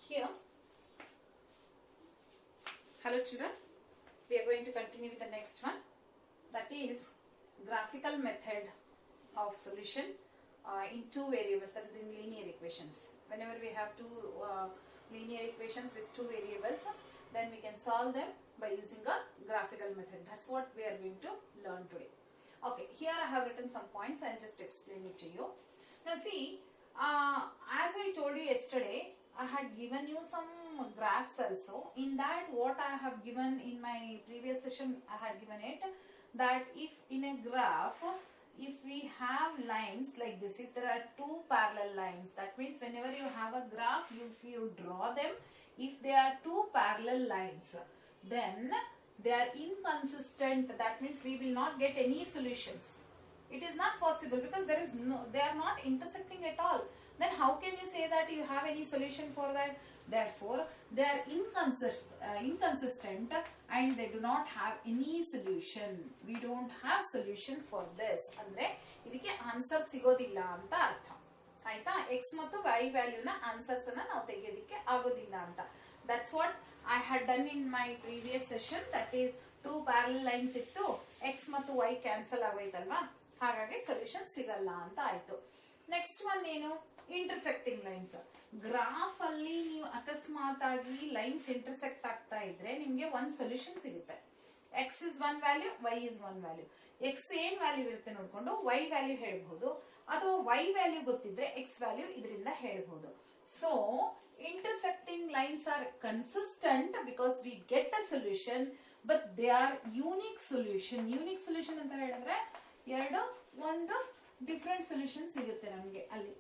Here, hello children, we are going to continue with the next one, that is graphical method of solution in two variables, that is in linear equations. Whenever we have two linear equations with two variables, then we can solve them by using a graphical method. That's what we are going to learn today. Okay, here I have written some points. I'll just explain it to you. Now see, as I told you yesterday, I had given you some graphs also. In that, what I have given in my previous session, I had given it that if in a graph, if we have lines like this, if there are two parallel lines, that means whenever you have a graph, if you draw them, if they are two parallel lines, then they are inconsistent. That means we will not get any solutions. It is not possible because they are not intersecting at all. Then how can you say that you have any solution for that? Therefore, they are inconsistent and they do not have any solution. We don't have solution for this. Andre idike answer sigodilla anta artha. ಆಯ್ತಾ, x ಮತ್ತು y value ನ answers ಅನ್ನು ನಾವು ತೆಗೆಯೋದಕ್ಕೆ ಆಗೋದಿಲ್ಲ ಅಂತ. That's what I had done in my previous session. That is two parallel lines ಇತ್ತು, x ಮತ್ತು y cancel ಆಗೋಯ್ತಲ್ವಾ, ಹಾಗಾಗಿ ಸೊಲ್ಯೂಷನ್ ಸಿಗಲ್ಲ ಅಂತ ಆಯ್ತು. ನೆಕ್ಸ್ಟ್ ಒನ್ ಏನು, ಇಂಟರ್ಸೆಕ್ಟಿಂಗ್ ಲೈನ್ಸ್. ಗ್ರಾಫ್ ಅಲ್ಲಿ ನೀವು ಅಕಸ್ಮಾತ್ ಆಗಿ ಲೈನ್ಸ್ ಇಂಟರ್ಸೆಕ್ಟ್ ಆಗ್ತಾ ಇದ್ರೆ ನಿಮ್ಗೆ ಒಂದ್ ಸೊಲ್ಯೂಷನ್ ಸಿಗುತ್ತೆ. X is one value, y is one value. X ಏನ್ ವ್ಯಾಲ್ಯೂ ಇರುತ್ತೆ ನೋಡ್ಕೊಂಡು ವೈ ವ್ಯಾಲ್ಯೂ ಹೇಳ್ಬಹುದು, ಅಥವಾ ವೈ ವ್ಯಾಲ್ಯೂ ಗೊತ್ತಿದ್ರೆ ಎಕ್ಸ್ ವ್ಯಾಲ್ಯೂ ಇದರಿಂದ ಹೇಳ್ಬಹುದು. So intersecting lines are consistent because we get a solution, but they are unique solution. Unique solution ಅಂತ ಹೇಳಿದ್ರೆ ಒಂದು ಡಿಫರೆಂಟ್ ಸೊಲ್ಯೂಷನ್ ಸಿಗುತ್ತೆ ನಮಗೆ, ಅಲ್ಲಿ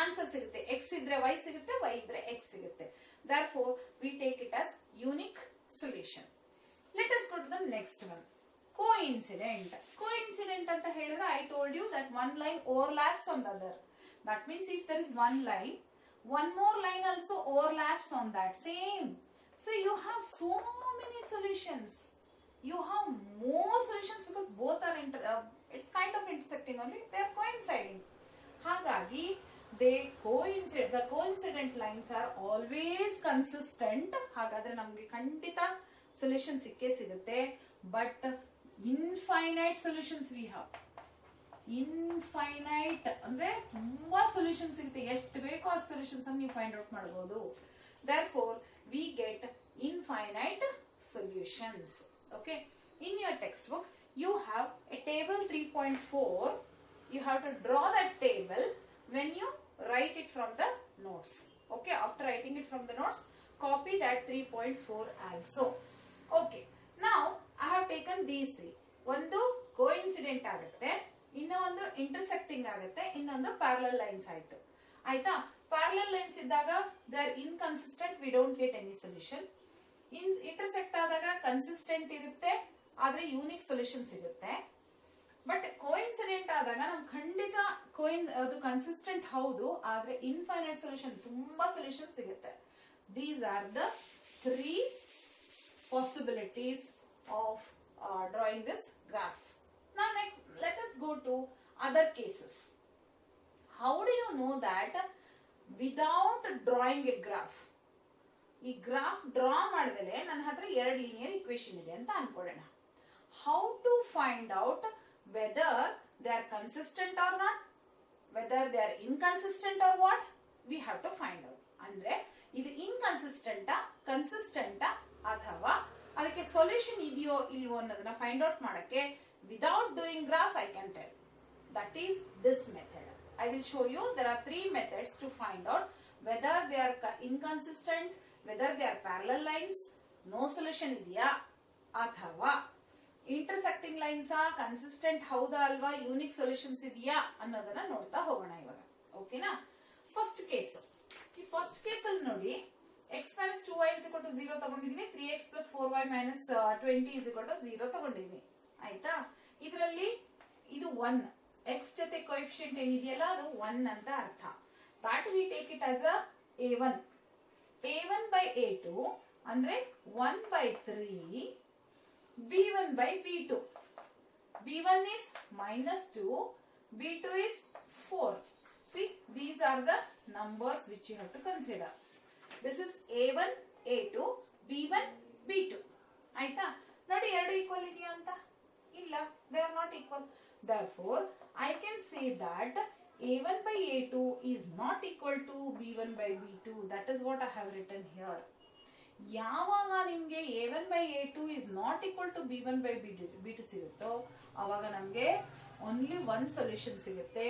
ಆನ್ಸರ್ ಸಿಗುತ್ತೆ. ಎಕ್ಸ್ ಇದ್ರೆ ವೈ ಸಿಗುತ್ತೆ, ವೈ ಇದ್ರೆ ಎಕ್ಸ್ ಸಿಗುತ್ತೆ. therefore we take it as unique solution. let us go to the next one, coincident. Coincident ಅಂತ ಹೇಳಿದ್ರೆ I told you that one line overlaps on the other. That means if there is one line, one more line also overlaps on that same. So you have so many solutions. You have more solutions because both are it's kind of intersecting only. They are coinciding. Hagagi they coincide. The coincident lines are always consistent. Hagadre namge kandita solution sikke sigutte. But infinite solutions we have. Infinite ಅಂದ್ರೆ ತುಂಬಾ solution ಸಿಗುತ್ತೆ, ಎಷ್ಟು ಬೇಕೋ ಆ solutions ಅನ್ನು ನೀವು find out ಮಾಡಬಹುದು. therefore we get infinite solutions. okay, in your textbook you have a table 3.4. you have to draw that table when you write it from the notes. okay, after writing it from the notes, copy that 3.4 also. okay, now I have taken these three. ಒಂದು coincident ಆಗುತ್ತೆ, ಇನ್ನೊಂದು intersecting ಆಗುತ್ತೆ, ಇನ್ನೊಂದು parallel lines ಆಯ್ತು. ಆಯ್ತಾ, parallel lines ಇದ್ದಾಗ they are inconsistent, we don't get any solution. Intersect ಆದಾಗ consistent ಇರುತ್ತೆ, ಆದ್ರೆ ಯೂನಿಕ್ ಸೊಲ್ಯೂಷನ್ ಸಿಗುತ್ತೆ. ಬಟ್ ಕೋಇನ್ಸಿಡೆಂಟ್ ಆದಾಗ ನಮ್ಗೆ ಖಂಡಿತ ಅದು ಕನ್ಸಿಸ್ಟೆಂಟ್ ಹೌದು, ಆದ್ರೆ ಇನ್ಫೈನೈಟ್ ಸೊಲ್ಯೂಷನ್, ತುಂಬಾ ಸೊಲ್ಯೂಷನ್ ಸಿಗುತ್ತೆ. These are the 3 possibilities of drawing this graph. Now next, let us go to other cases. How do you know that without drawing a graph? ಈ graph draw ಮಾಡಿದ್ರೆ ನನ್ನ ಹತ್ರ 2 linear equation ಇದೆ ಅಂತ ಅನ್ಕೊಳ್ಳೋಣ. How to find out whether they are consistent or not, whether they are inconsistent or what, we have to find out. ಅಂದ್ರೆ ಇದು ಇನ್ಕನ್ಸಿಸ್ಟೆಂಟಾ, ಕನ್ಸಿಸ್ಟೆಂಟಾ, ಅಥವಾ ಅದಕ್ಕೆ ಸೊಲ್ಯೂಷನ್ ಇದೆಯೋ ಇಲ್ವೋ ಅನ್ನೋದನ್ನ ಫೈಂಡ್ ಔಟ್ ಮಾಡಕ್ಕೆ without doing graph I can tell. That is this method. I will show you there are 3 methods to find out whether they are inconsistent, whether they are parallel lines, no solution ಇದೆಯಾ, ಅಥವಾ intersecting lines consistent ಹೌದಾ ಅಲ್ವಾ, unique solutions ಇದೆಯಾ ಅನ್ನೋದನ್ನ ನೋಡ್ತಾ ಹೋಗೋಣ ಇವಾಗ. ಓಕೆನಾ, ಫಸ್ಟ್ ಕೇಸ್. ಈ ಫಸ್ಟ್ ಕೇಸ್ ಅಲ್ಲಿ ನೋಡಿ, x minus 2y is equal to 0 ತಗೊಂಡಿದ್ದೀನಿ, 3x plus 4y minus 20 is equal to 0 ತಗೊಂಡಿದ್ದೀನಿ. ಆಯ್ತಾ, ಇದರಲ್ಲಿ ಇದು 1, x ಜೊತೆ ಕೋಎಫಿಷಿಯಂಟ್ ಏನಿದೆಯಲ್ಲ ಅದು 1 ಅಂತ ಅರ್ಥ. that we take it as a a1. a1 by a2 ಅಂದ್ರೆ 1 by 3, b1 by b2. b1 is -2, b2 is 4. see, these are the numbers which you have to consider. This is A1 A2 B1 B2 ಆಯ್ತಾ ನೋಡಿ ಎರಡು equal ಇದೆಯಾ ಅಂತ ಇಲ್ಲ they are not equal therefore I can say that A1 by A2 is not equal to B1 by B2 that is what I have written here ಯಾವಾಗ ನಿಮಗೆ A1 by A2 is not equal to B1 by B2 ಸಿಗುತ್ತೋ ಅವಾಗ ನಮಗೆ only one solution ಸಿಗುತ್ತೆ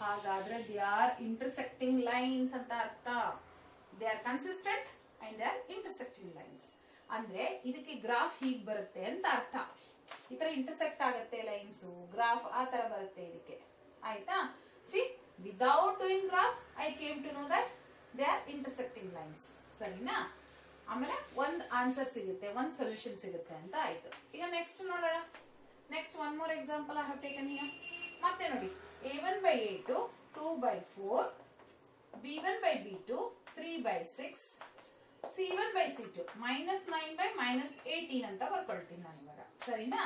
ಹಾಗಾದ್ರೆ they are intersecting lines ಅಂತ ಅರ್ಥ they are consistent and they are intersecting lines ಅಂದ್ರೆ ಇದಕ್ಕೆ ಗ್ರಾಫ್ ಹೀಗೆ ಬರುತ್ತೆ ಅಂತ ಅರ್ಥ ಈ ತರ ಇಂಟರ್ಸೆಕ್ಟ್ ಆಗುತ್ತೆ ಲೈನ್ಸ್ ಗ್ರಾಫ್ ಆ ತರ ಬರುತ್ತೆ ಇದಕ್ಕೆ ಆಯ್ತಾ see without doing graph I came to know that they are intersecting lines ಸರಿನಾ ಆಮೇಲೆ ಒಂದು ಆನ್ಸರ್ ಸಿಗುತ್ತೆ ಒಂದು ಸೊಲ್ಯೂಷನ್ ಸಿಗುತ್ತೆ ಅಂತ ಆಯ್ತು ಈಗ ನೆಕ್ಸ್ಟ್ ನೋಡೋಣ next one more example I have taken here ಮತ್ತೆ ನೋಡಿ A1 by A2 2 by 4 B1 by B2 3 by 6 C1 by C2 minus 9 by minus 18 ಅಂತ ಬರ್ಕೊಳ್ತೀನಿ ನಾನು ಇವಾಗ ಸರಿನಾ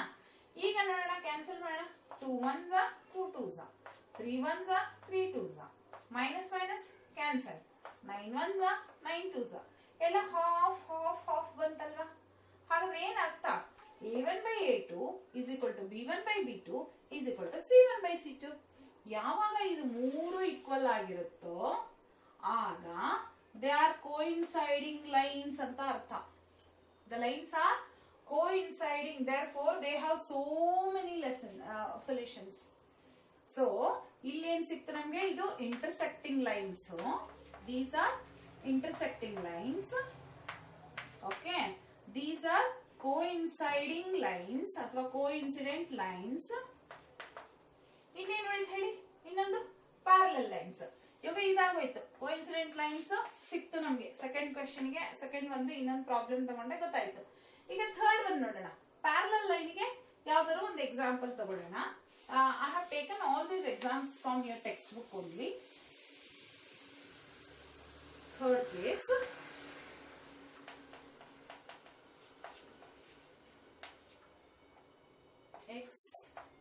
ಈಗ ನೋಡೋಣ ಕ್ಯಾನ್ಸಲ್ ಮಾಡೋಣ 2 1s 2 2s 3 1s 3 2s minus minus cancel 9 1s 9 2s ಎಲ್ಲ ಹಾಫ್ ಹಾಫ್ ಹಾಫ್ ಬಂತಲ್ವಾ ಹಾಗಾದ್ರೆ ಏನ್ ಅರ್ಥ A1 by A2 is equal to B1 by B2 is equal to C1 by C2 ಯಾವಾಗ ಇದು ಮೂರು ಈಕ್ವಲ್ ಆಗಿರುತ್ತೋ ಆಗ they are coinciding lines ಅಂತ ಅರ್ಥ the lines are coinciding therefore they have so many solutions so ಇಲ್ಲಿ ಏನ್ ಸಿಕ್ತು ನಮಗೆ ಇದು intersecting lines these are intersecting lines okay these are coinciding lines ಅಥವಾ coincident lines ಇನ್ನೇನು ಉಳಿತು ಹೇಳಿ ಇನ್ನೊಂದು parallel lines ಇವಾಗ ಇದಾಗೋಯ್ತು ಕೋಇನ್ಸಿಡೆಂಟ್ ಲೈನ್ಸ್ ಸಿಕ್ತು ನಮ್ಗೆ ಸೆಕೆಂಡ್ ಕ್ವೆಶ್ಚನ್ ಗೆ ಸೆಕೆಂಡ್ ಒಂದು ಇನ್ನೊಂದು ಪ್ರಾಬ್ಲಮ್ ತಗೊಂಡೆ ಗೊತ್ತಾಯ್ತು ಈಗ ಥರ್ಡ್ ಒನ್ ನೋಡೋಣ ಪ್ಯಾರಲಲ್ ಲೈನ್ ಗೆ ಯಾವ್ದಾದ್ರು ಒಂದು ಎಕ್ಸಾಂಪಲ್ ತಗೊಳ್ಳೋಣ I have taken all these examples from your text book only third case x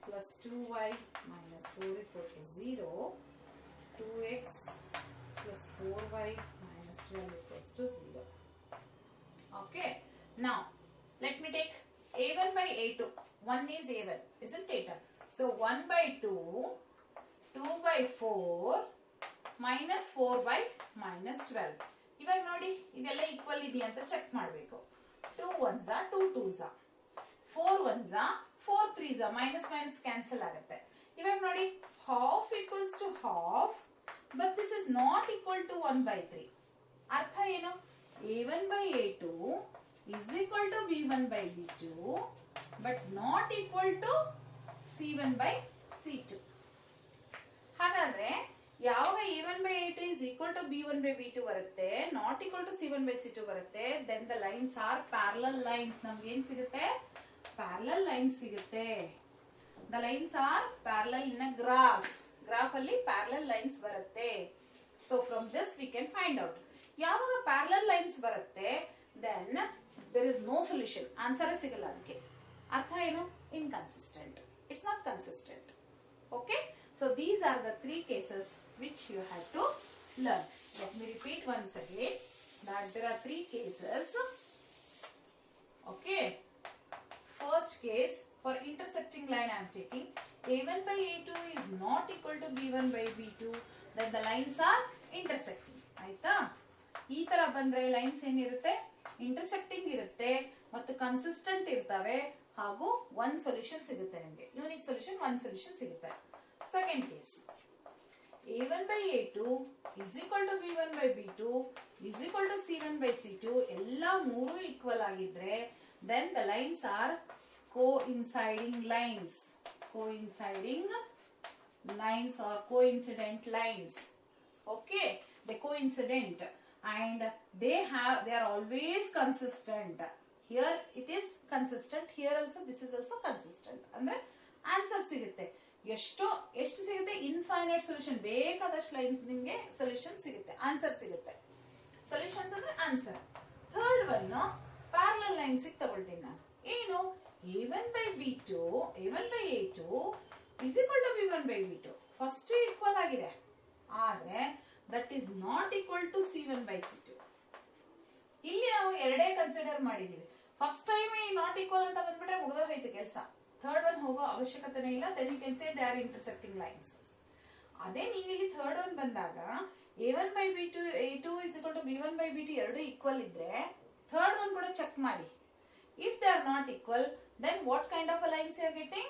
plus 2y minus 4 equal to 0 2x plus 4y minus 12 equals to 0. Okay. Now, let me take A1 by A2. 1 is A1, isn't it? So, 1 by 2, 2 by 4, minus 4 by minus 12. ಇವಾಗ ನೋಡಿ ಇದೆಲ್ಲ equal ಇದೆಯಾ ಅಂತ check ಮಾಡಬೇಕು 2 1s 2 2s 4 1s 4 3s minus minus cancel ಆಗುತ್ತೆ ಇವಾಗ ನೋಡಿ half equals to half but this is not equal to 1 by 3 ಅರ್ಥ ಏನು A1 by A2 is equal to B1 by B2 but not equal to C1 by C2 ಹಾಗಾದ್ರೆ ಯಾವಾಗ A1 by A2 is equal to B1 by B2 ಬರುತ್ತೆ not equal to C1 by C2 ಬರುತ್ತೆ then the lines are parallel lines ನಮ್ಗೆ ಏನ್ ಸಿಗುತ್ತೆ parallel lines ಸಿಗುತ್ತೆ the lines are parallel in a graph ಅಲ್ಲಿ parallel lines ಬರುತ್ತೆ so from this we can find out ಯಾವಾಗ parallel lines ಬರುತ್ತೆ then there is no solution answer ಸಿಗಲ್ಲ ಅದಕ್ಕೆ ಅರ್ಥ ಏನು inconsistent it's not consistent okay so these are the three cases which you have to learn let me repeat once again that there are three cases okay first case for intersecting line I am taking A1 by A2 is not equal to B1 by B2 then the lines are intersecting ಆಯ್ತಾ ಈ ತರ ಬಂದ್ರೆ lines ಏನಿರುತ್ತೆ intersecting ಇರುತ್ತೆ ಮತ್ತು consistent ಇರ್ತವೆ ಹಾಗೂ ಒಂದು ಸೊಲ್ಯೂಷನ್ ಸಿಗುತ್ತೆ ನಿಮಗೆ ಯೂನಿಕ್ ಸೊಲ್ಯೂಷನ್ ಒಂದು ಸೊಲ್ಯೂಷನ್ ಸಿಗುತ್ತೆ second case A1 by A2 is equal to B1 by B2 is equal to C1 by C2 ಎಲ್ಲ ಮೂರು ಈಕ್ವಲ್ ಆಗಿದ್ರೆ then the lines are coinciding lines or coincident lines okay they coincident and they are always consistent here it is consistent here also this is also consistent ಅಂದ್ರೆ answer ಸಿಗುತ್ತೆ ಎಷ್ಟು ಸಿಗುತ್ತೆ infinite solution ಬೇಕಾದಷ್ಟು lines ನಿಮಗೆ solution ಸಿಗುತ್ತೆ answer ಸಿಗುತ್ತೆ solutions ಅಂದ್ರೆ answer third one parallel lines ತಗೊಳ್ತೀನಿ ನಾನು ಏನು A1 by B2 A1 by A2 is equal to B1 by B2 first equal ಆಗಿದೆ ಆದ್ರೆ that is not equal to C1 by C2 ಎರಡೇ ಕನ್ಸಿಡರ್ ಮಾಡಿದೀವಿ. ಫಸ್ಟ್ ಟೈಮ್ ಈ not equal ಅಂತ ಬಂದ್ಬಿಟ್ರೆ ಮುಗಿದೋಗೈತೆ ಕೆಲಸ. ಥರ್ಡ್ ಒನ್ ಹೋಗೋ ಅವಶ್ಯಕತೆನೇ ಇಲ್ಲ. Then you can say they are intersecting lines. ಅದೇ ನೀವು ಇಲ್ಲಿ ಥರ್ಡ್ ಒನ್ ಬಂದಾಗ a1 by b2 a2 is equal to b1 by b2 ಎರಡು ಈಕ್ವಲ್ ಇದ್ರೆ ಥರ್ಡ್ ಒನ್ ಕೂಡ ಚೆಕ್ ಮಾಡಿ. If they are not equal, then what kind of a lines you are getting?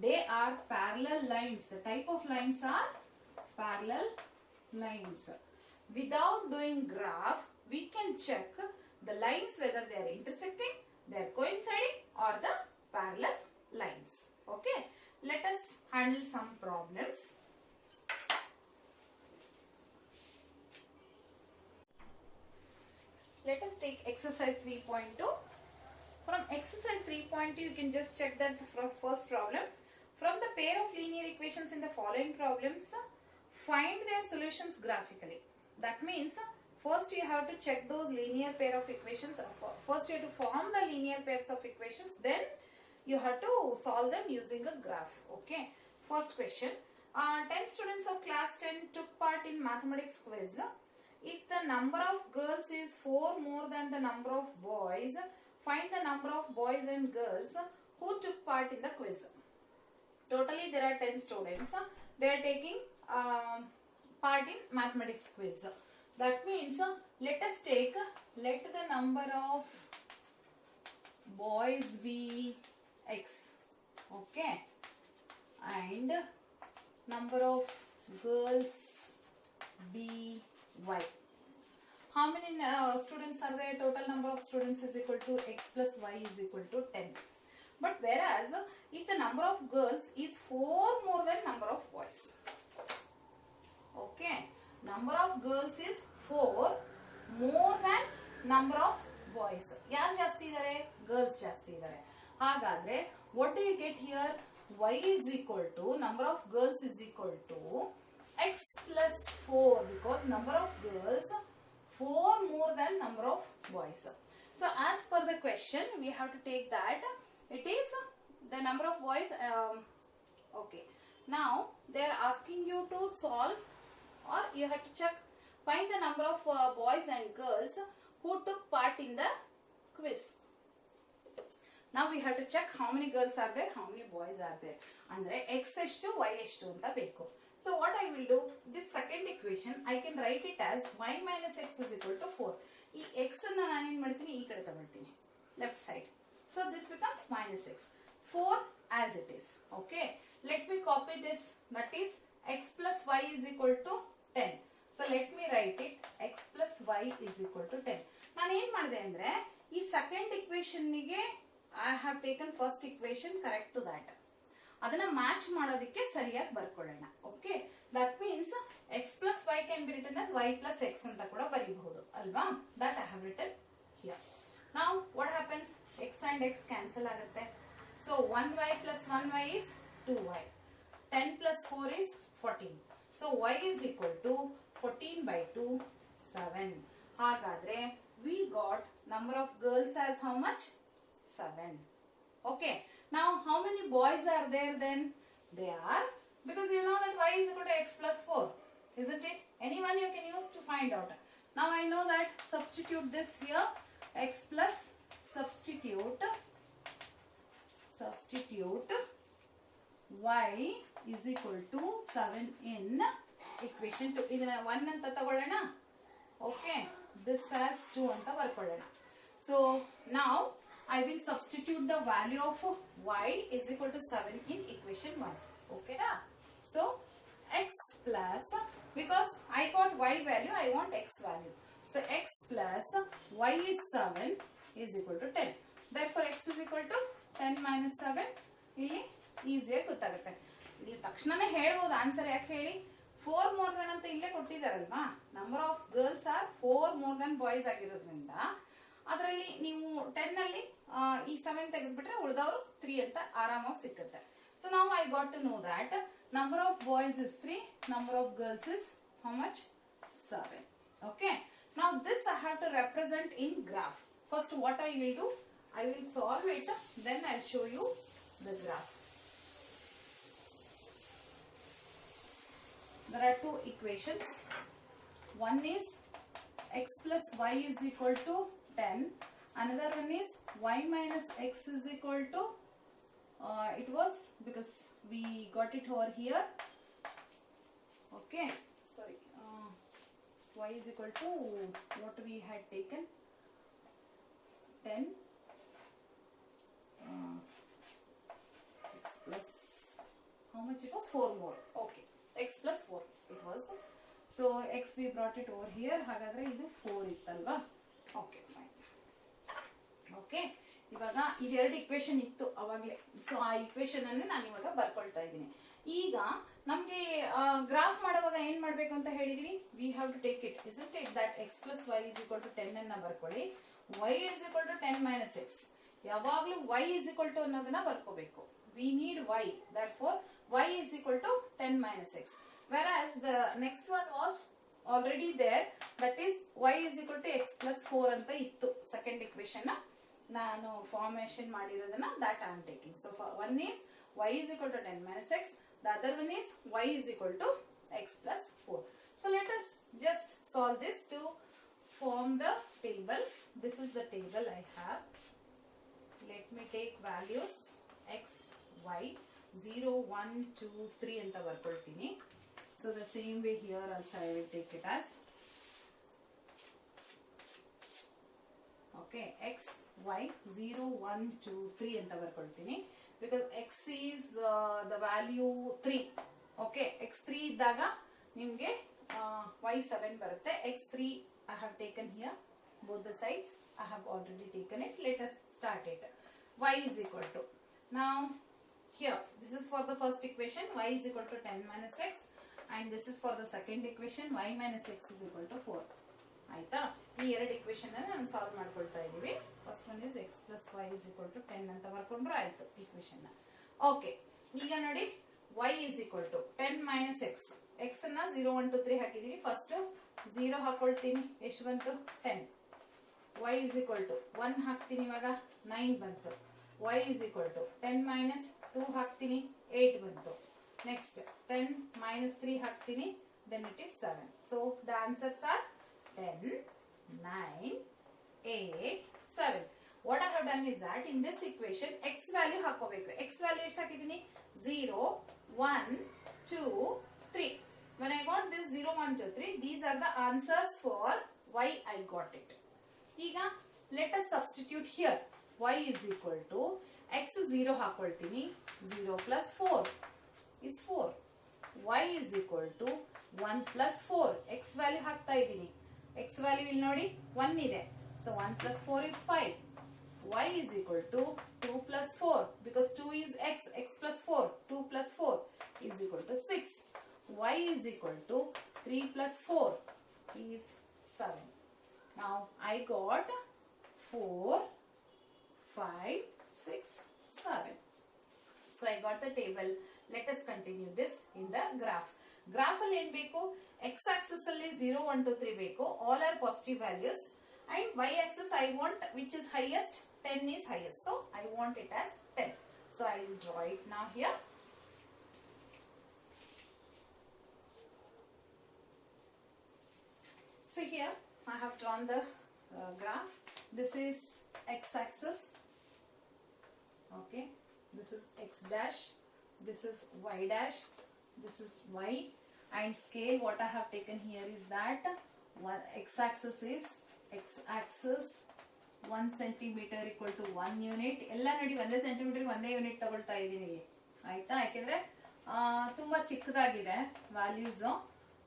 They are parallel lines. The type of lines are parallel lines. Without doing graph, we can check the lines whether they are intersecting, they are coinciding, or the parallel lines. Okay. Let us handle some problems. Let us take exercise 3.2. From exercise 3.2, you can just check that from first problem. From the pair of linear equations in the following problems, find their solutions graphically. That means, first you have to check those linear pair of equations. First you have to form the linear pairs of equations. Then you have to solve them using a graph. Okay. First question. 10 students of class 10 took part in mathematics quiz. If the number of girls is 4 more than the number of boys, find the number of boys and girls who took part in the quiz. Totally there are 10 students. They are taking part in mathematics quiz. That means let the number of boys be x. Okay. And number of girls be y. How many students are there? Total number of students is equal to x plus y is equal to 10. But whereas if the number of girls is 4 more than number of boys. Okay. Number of girls is 4 more than number of boys. ಯಾರು ಜಾಸ್ತಿ ಇದ್ದಾರೆ? Girls ಜಾಸ್ತಿ ಇದ್ದಾರೆ. ಹಾಗಾದ್ರೆ what do you get here? Y is equal to number of girls is equal to x plus 4 because number of girls 4 more than number of boys. So as per the question, we have to take that it is the number of boys. Okay. Now they are asking you to solve, or you have to check, find the number of boys and girls who took part in the quiz. Now we have to check how many girls are there, how many boys are there. Andre x eshtu y eshtu anta beku. So what I will do, this second equation I can write it as y minus x is equal to 4. ಈ x ಅನ್ನು ನಾನು ಏನು ಮಾಡ್ತೀನಿ, ಈ ಕಡೆ ತಗೊಳ್ತೀನಿ, left side. So this becomes minus x. 4 as it is. Okay. Let me copy this. That is x plus y is equal to 10. So let me write it x plus y is equal to 10. ನಾನು ಏನು ಮಾಡಿದೆ ಅಂದ್ರೆ ಈ second equation ಗೆ I have taken first equation correct to that. ಅದನ್ನ match ಮಾಡೋದಕ್ಕೆ ಸರಿಯಾಗಿ ಬರ್ಕೊಳ್ಳೋಣ. Okay. That means x plus y can be written as y plus x ಅಂತ ಕೂಡ ಬರೀಬಹುದು ಅಲ್ವಾ. That I have written here. Now what happens, x and x cancel ಆಗುತ್ತೆ. So 1y plus 1y is 2y. 10 plus 4 is 14. So y is equal to 14 by 2, 7. ಹಾಗಾದ್ರೆ we got number of girls as how much? 7. Okay. Now how many boys are there then? They are, because you know that y is equal to x plus 4, isn't it? Anyone you can use to find out. Now I know that, substitute this here, x plus substitute y is equal to 7 in equation 2. ಇದನ್ನ 1 ಅಂತ ತಗೊಳ್ಳೋಣ. Okay. This as 2 ಅಂತ ಬರ್ಕೊಳ್ಳೋಣ. So now I will substitute the value of y is equal to 7 in equation 1. Okay na? So x plus, because I got y value, I want x value. So x plus y is 7 is equal to 10. Therefore x is equal to 10 minus 7. ಇಲ್ಲಿ ಈಸಿಯಾಗಿ ಗೊತ್ತಾಗುತ್ತೆ. ಇಲ್ಲಿ ತಕ್ಷಣನೇ ಹೇಳ್ಬೋದು answer. ಯಾಕೆ ಹೇಳಿ, 4 more than ಅಂತ ಇಲ್ಲೇ ಕೊಟ್ಟಿದ್ದಾರಲ್ವಾ. Number of girls are 4 more than boys ಆಗಿರೋದ್ರಿಂದ ಅದರಲ್ಲಿ ನೀವು 10 ಅಲ್ಲಿ ಈ 7 ತೆಗೆದ್ಬಿಟ್ರೆ ಉಳಿದವರು 3 ಅಂತ ಆರಾಮಾಗಿ ಸಿಕ್ಕುತ್ತೆ. ಸೊ ನಾವು I got to know that number of boys is 3, number of girls is how much? 7. Okay. Now this I have to represent in graph. First what I will do, I will solve it, then I'll show you the graph. There are two equations. One is x plus y is equal to 10. Another one is y minus x is equal to, it was because we got it over here. Okay, sorry, y is equal to what we had taken, 10 x plus, how much it was, 4 more. Okay, x plus 4 it was. So x we brought it over here. ಹಾಗಾದ್ರೆ ಇದು 4 ಇತ್ತಲ್ವಾ. Okay fine. Okay, ಇವಾಗ ಇದೆರಡು equation ಇತ್ತು ಅವಾಗಲೇ. So ಆ equation ಅನ್ನು ನಾನು ಇವಾಗ ಬರ್ಕೊಳ್ತಾ ಇದ್ದೀನಿ. ಈಗ ನಮಗೆ ಗ್ರಾಫ್ ಮಾಡುವಾಗ ಏನ್ ಮಾಡ್ಬೇಕು ಅಂತ ಹೇಳಿದೀನಿ, we have to take it, isn't it, that x plus y is equal to 10 ಅನ್ನ ಬರ್ಕೊಳ್ಳಿ. y is equal to 10 minus x. ಯಾವಾಗಲೂ y is equal to ಅನ್ನೋದನ್ನ ಬರ್ಕೋಬೇಕು. We need y, therefore y is equal to 10 minus x. Whereas the next one was already there, that is y is equal to x plus 4 ಅಂತ ಇತ್ತು second equation. ನಾನು formation ಮಾಡಿರೋದನ್ನ that I am taking. So one is y is equal to 10 minus x, the other one is y is equal to x plus 4. So let us just solve this to form the table. This is the table I have. Let me take values x, y, 0, 1, 2, 3 ಅಂತ ಬರ್ಕೊಳ್ತೀನಿ. So the same way here also I will take it as, okay, x, y, 0, 1, 2, 3 ಅಂತ ಬರ್ಕೊಳ್ತೀನಿ. Because x is the value 3. Okay, x3 ಇದ್ದಾಗ ನಿಮಗೆ y7 ಬರುತ್ತೆ. x3 I have taken here, both the sides I have already taken it. Let us start it. Y is equal to, now here this is for the first equation, y is equal to 10 minus x, and this is for the second equation, y minus x is equal to 4. ಆಯ್ತಾ, ಈ ಎರಡು equation ಅನ್ನು ನಾನು solve ಮಾಡ್ಕೊಳ್ತಾ ಇದೀವಿ. First one is x plus y is equal to 10 ಅಂತ ಬರ್ಕೊಂಡ್ರೆ ಆಯ್ತು equation. Okay, ಈಗ ನೋಡಿ y is equal to 10 minus x. x ಅನ್ನ 0, 1, 2, 3 ಹಾಕಿದೀವಿ. ಫಸ್ಟ್ 0 ಹಾಕೊಳ್ತೀನಿ, ಎಷ್ಟು ಬಂತು, 10. y is equal to 1 ಹಾಕ್ತೀನಿ, ಇವಾಗ 9 ಬಂತು. y is equal to 10 minus 2 ಹಾಕ್ತೀನಿ, 8 ಬಂತು. ನೆಕ್ಸ್ಟ್ 10 minus 3 ಹಾಕ್ತೀನಿ, then it is 7. So the answers are 10, 9, 8, 7. What I have done is that in this equation x value ಹಾಕೋಬೇಕು. x value ಎಷ್ಟು ಹಾಕಿದ್ದೀನಿ, 0, 1, 2, 3. When I got this 0, 1, 2, 3, these are the answers for why I got it. ಈಗ let us substitute here. y is equal to x 0 ಹಾಕೊಳ್ತೀನಿ, 0 plus 4 is 4. y is equal to 1 plus 4. x value ಹಾಕ್ತಾ ಇದ್ದೀನಿ. x value ಇಲ್ಲಿ ನೋಡಿ 1 ಇದೆ. So 1 plus 4 is 5. y is equal to 2 plus 4 because 2 is x. x plus 4. 2 plus 4 is equal to 6. y is equal to 3 plus 4 is 7. Now I got 4, 5, 6, 7. So I got the table. Let us continue this in the graph. Graph ಅಲ್ಲಿ ಏನು ಬೇಕು, x axis ಅಲ್ಲಿ 0, 1, 2, 3 ಬೇಕು. All are positive values. And y axis I want which is highest, 10 is highest. So I want it as 10. So I will draw it now here. So here I have drawn the graph. This is x axis. Okay, this is x dash, this is y dash, this is y, and scale what I have taken here is that x axis is x axis 1 centimeter equal to 1 unit. ಎಲ್ಲ ನೋಡಿ ಒಂದೇ centimetre ಒಂದೇ unit ತಗೊಳ್ತಾ ಇದ್ದೀನಿ ಇಲ್ಲಿ, ಆಯ್ತಾ, ಯಾಕೆಂದ್ರೆ ತುಂಬಾ ಚಿಕ್ಕದಾಗಿದೆ values.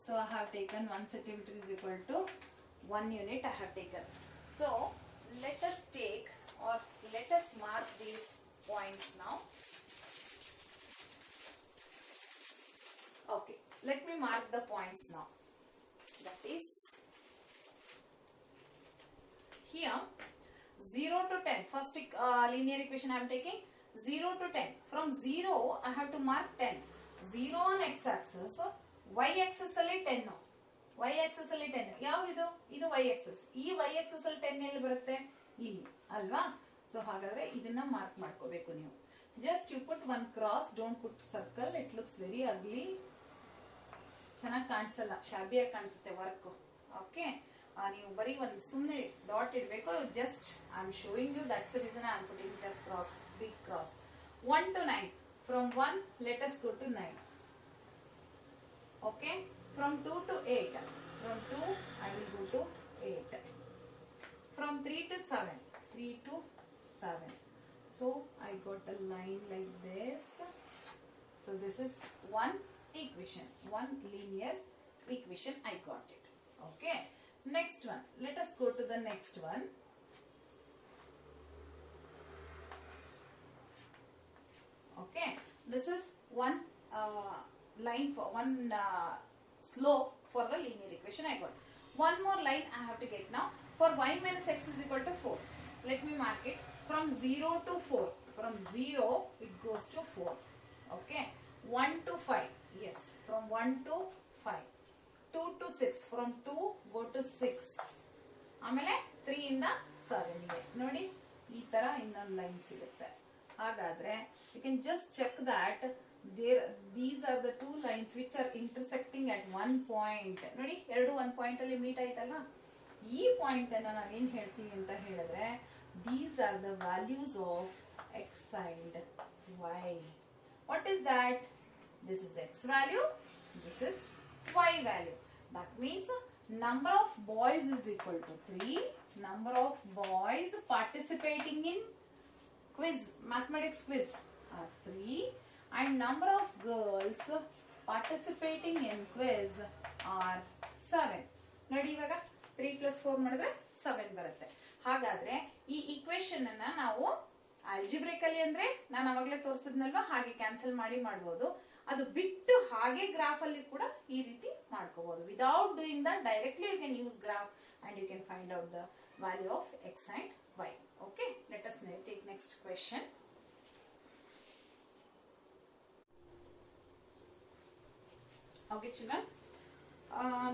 So I have taken 1 centimeter is equal to 1 unit I have taken. So let us take, or let us mark these points now. Okay, let me mark the points now. That is here 0 to 10. First linear equation I am taking 0 to 10. From 0 I have to mark 10. 0 on x axis, y axis ಅಲ್ಲಿ 10. y axis ಅಲ್ಲಿ 10. ಯಾವುದು ಇದು y axis. ಈ y axis ಅಲ್ಲಿ 10 ಎಲ್ಲಿ ಬರುತ್ತೆ, ಇಲ್ಲಿ ಅಲ್ವಾ. ಸೊ ಹಾಗಾದ್ರೆ ಇದನ್ನ ಮಾರ್ಕ್ ಮಾಡ್ಕೋಬೇಕು ನೀವು. Just you put one cross, don't put circle. It looks very ugly, ಚೆನ್ನಾಗಿ ಕಾಣಿಸಲ್ಲ, ಶಾಬಿಯಾಗಿ ಕಾಣಿಸುತ್ತೆ ವರ್ಕ್. ಓಕೆ, ನೀವು ಬರೀ ಒಂದು ಸುಮ್ಮನೆ ಡಾಟ್ ಇಡಬೇಕು. Just I am showing you, that's the reason I am putting it as cross, big cross. 1 to 9. From 1 let us go to 9. Okay, from 2 to 8. From 2 I will go to 8. From 3 to 7. 3 to 7. So I got a line like this. So this is one equation, one linear equation. I got it. Okay, next one, let us go to the next one. Okay, this is one line for one slope for the linear equation. I got one more line I have to get now. For y minus x is equal to 4, let me mark it. From 0 to 4, from 0 it goes to 4. Okay, 1 to 5, yes, from 1 to 5. 2 to 6, from 2 go to 6. ಆಮೇಲೆ 3 ಇಂದ 7 ಗೆ ನೋಡಿ ಈ ತರ ಇನ್ನೊಂದು line ಸಿಗುತ್ತೆ. ಹಾಗಾದ್ರೆ you can just check that these are the two lines which are intersecting at one point. ನೋಡಿ ಎರಡು ಒಂದು ಪಾಯಿಂಟ್ ಅಲ್ಲಿ ಮೀಟ್ ಆಯ್ತಲ್ವಾ. ಈ ಪಾಯಿಂಟ್ ಅನ್ನ ನಾವೇನ್ ಹೇಳ್ತೀವಿ ಅಂತ ಹೇಳಿದ್ರೆ these are the values of x and y. What is that? This is x value, this is y value. That means number of boys is equal to 3. Number of boys participating in quiz, mathematics quiz are 3, and number of girls participating in quiz are 7. ನೋಡಿ ಇವಾಗ 3 plus 4 ಮಾಡಿದ್ರೆ 7 ಬರುತ್ತೆ. ಹಾಗಾದ್ರೆ ಈ equation ಅನ್ನ ನಾವು ಆಲ್ಜಿಬ್ರಿಕಲಿ ಅಂದ್ರೆ ನಾನು ಅವಾಗಲೇ ತೋರಿಸಿದ್ನಲ್ವಾ ಹಾಗೆ ಕ್ಯಾನ್ಸಲ್ ಮಾಡಿ ಮಾಡಬಹುದು. ಅದು ಬಿಟ್ಟು ಹಾಗೆ ಗ್ರಾಫ್ ಅಲ್ಲಿ ಕೂಡ ಈ ರೀತಿ ಮಾಡ್ಕೋಬಹುದು. Without doing that directly you can use graph and you can find out the value of x and y. Okay, let us take next question. Okay children,